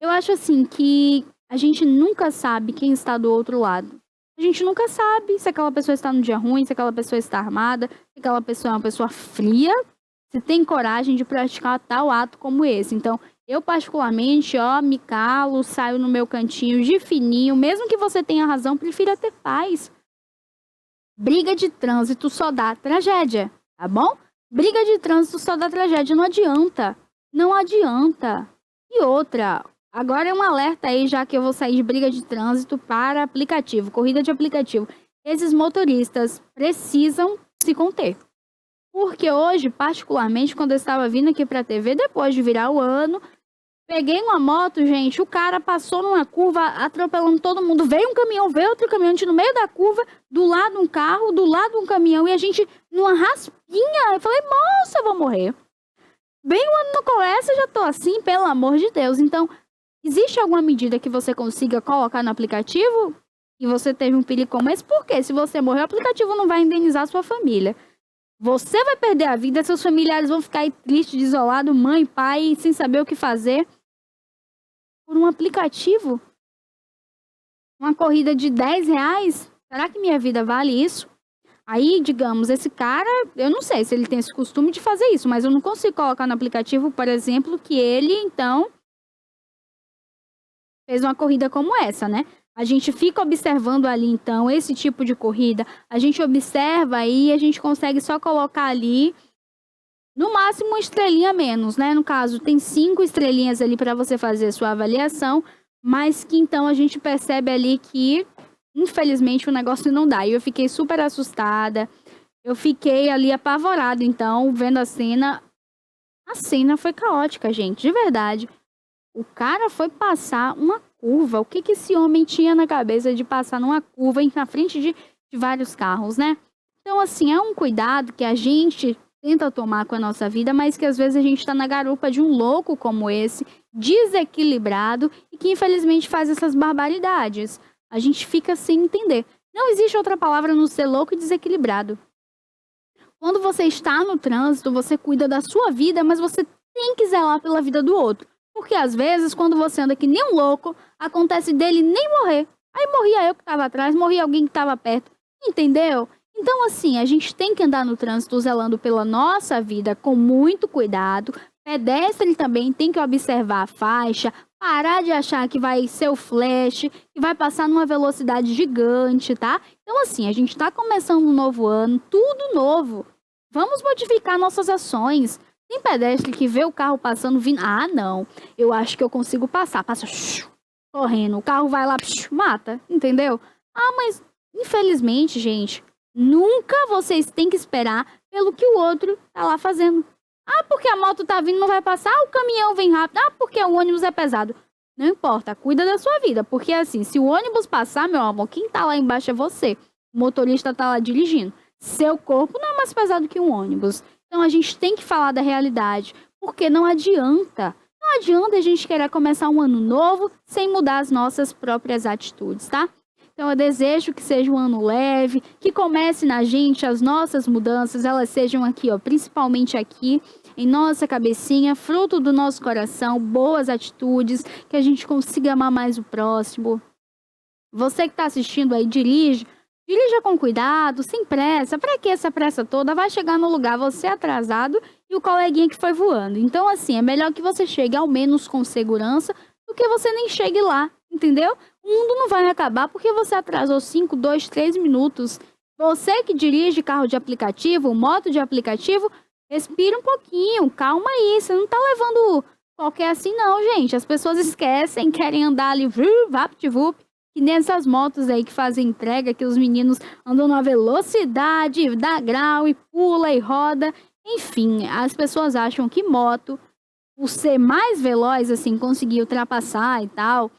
Eu acho assim que a gente nunca sabe quem está do outro lado. A gente nunca sabe se aquela pessoa está no dia ruim, se aquela pessoa está armada, se aquela pessoa é uma pessoa fria, se tem coragem de praticar tal ato como esse. Então, eu particularmente, me calo, saio no meu cantinho de fininho, mesmo que você tenha razão, prefiro ter paz. Briga de trânsito só dá tragédia, tá bom? Briga de trânsito só dá tragédia, não adianta. Não adianta. E outra, agora é um alerta aí, já que eu vou sair de briga de trânsito para aplicativo, corrida de aplicativo. Esses motoristas precisam se conter. Porque hoje, particularmente, quando eu estava vindo aqui para a TV, depois de virar o ano, peguei uma moto, gente, o cara passou numa curva atropelando todo mundo. Veio um caminhão, veio outro caminhão, a gente no meio da curva, do lado um carro, do lado um caminhão, e a gente numa raspinha. Eu falei, moça, eu vou morrer. Bem o ano não começa, já tô assim, pelo amor de Deus. Então, existe alguma medida que você consiga colocar no aplicativo e você teve um perigo como esse? Porque se você morrer, o aplicativo não vai indenizar a sua família. Você vai perder a vida, seus familiares vão ficar aí tristes, isolados, mãe, pai, sem saber o que fazer. Por um aplicativo? Uma corrida de R$10? Será que minha vida vale isso? Aí, digamos, esse cara, eu não sei se ele tem esse costume de fazer isso, mas eu não consigo colocar no aplicativo, por exemplo, que ele, então, fez uma corrida como essa, né? A gente fica observando ali, então, esse tipo de corrida. A gente observa aí, a gente consegue só colocar ali, no máximo, uma estrelinha a menos, né? No caso, tem 5 estrelinhas ali para você fazer a sua avaliação, mas que, então, a gente percebe ali que, infelizmente, o negócio não dá. E eu fiquei super assustada. Eu fiquei ali apavorada, então, vendo a cena. A cena foi caótica, gente, de verdade. O cara foi passar uma curva. O que esse homem tinha na cabeça de passar numa curva na frente de vários carros, né? Então, assim, é um cuidado que a gente tenta tomar com a nossa vida, mas que às vezes a gente está na garupa de um louco como esse, desequilibrado e que infelizmente faz essas barbaridades. A gente fica sem entender. Não existe outra palavra no ser louco e desequilibrado. Quando você está no trânsito, você cuida da sua vida, mas você tem que zelar pela vida do outro. Porque às vezes, quando você anda que nem um louco, acontece dele nem morrer. Aí morria eu que estava atrás, morria alguém que estava perto. Entendeu? Então, assim, a gente tem que andar no trânsito zelando pela nossa vida com muito cuidado. Pedestre também tem que observar a faixa, parar de achar que vai ser o flash, que vai passar numa velocidade gigante, tá? Então, assim, a gente está começando um novo ano, tudo novo. Vamos modificar nossas ações. Tem pedestre que vê o carro passando, vindo. Ah, não, eu acho que eu consigo passar. Passa correndo, o carro vai lá, mata, entendeu? Ah, mas infelizmente, gente, nunca vocês têm que esperar pelo que o outro tá lá fazendo. Ah, porque a moto tá vindo, não vai passar, o caminhão vem rápido. Ah, porque o ônibus é pesado. Não importa, cuida da sua vida. Porque assim, se o ônibus passar, meu amor, quem tá lá embaixo é você. O motorista tá lá dirigindo. Seu corpo não é mais pesado que um ônibus. Então a gente tem que falar da realidade. Porque não adianta. Não adianta a gente querer começar um ano novo sem mudar as nossas próprias atitudes, tá? Então eu desejo que seja um ano leve, que comece na gente as nossas mudanças, elas sejam aqui, ó, principalmente aqui, em nossa cabecinha, fruto do nosso coração, boas atitudes, que a gente consiga amar mais o próximo. Você que está assistindo aí, dirija com cuidado, sem pressa. Para que essa pressa toda? Vai chegar no lugar você atrasado e o coleguinha que foi voando. Então, assim, é melhor que você chegue ao menos com segurança do que você nem chegue lá, entendeu? O mundo não vai acabar porque você atrasou 5, 2, 3 minutos. Você que dirige carro de aplicativo, moto de aplicativo, respira um pouquinho, calma aí. Você não tá levando qualquer assim não, gente. As pessoas esquecem, querem andar ali, vapt-vup. E nessas motos aí que fazem entrega, que os meninos andam na velocidade, dá grau e pula e roda. Enfim, as pessoas acham que moto, por ser mais veloz, assim, conseguir ultrapassar e tal,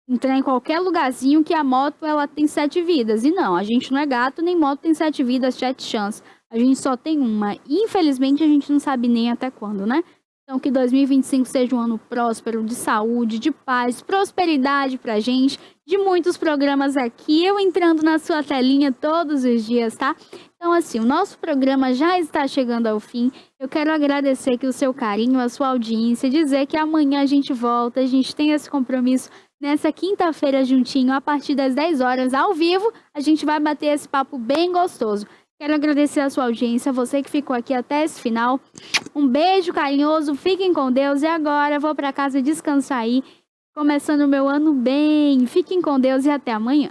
entrar em qualquer lugarzinho, que a moto ela tem 7 vidas. E não, a gente não é gato, nem moto tem 7 vidas, 7 chances. A gente só tem uma. E, infelizmente, a gente não sabe nem até quando, né? Então, que 2025 seja um ano próspero, de saúde, de paz, prosperidade pra gente, de muitos programas aqui, eu entrando na sua telinha todos os dias, tá? Então, assim, o nosso programa já está chegando ao fim. Eu quero agradecer aqui o seu carinho, a sua audiência, dizer que amanhã a gente volta, a gente tem esse compromisso nessa quinta-feira juntinho, a partir das 10 horas, ao vivo, a gente vai bater esse papo bem gostoso. Quero agradecer a sua audiência, você que ficou aqui até esse final. Um beijo carinhoso, fiquem com Deus. E agora eu vou para casa descansar aí, começando o meu ano bem. Fiquem com Deus e até amanhã.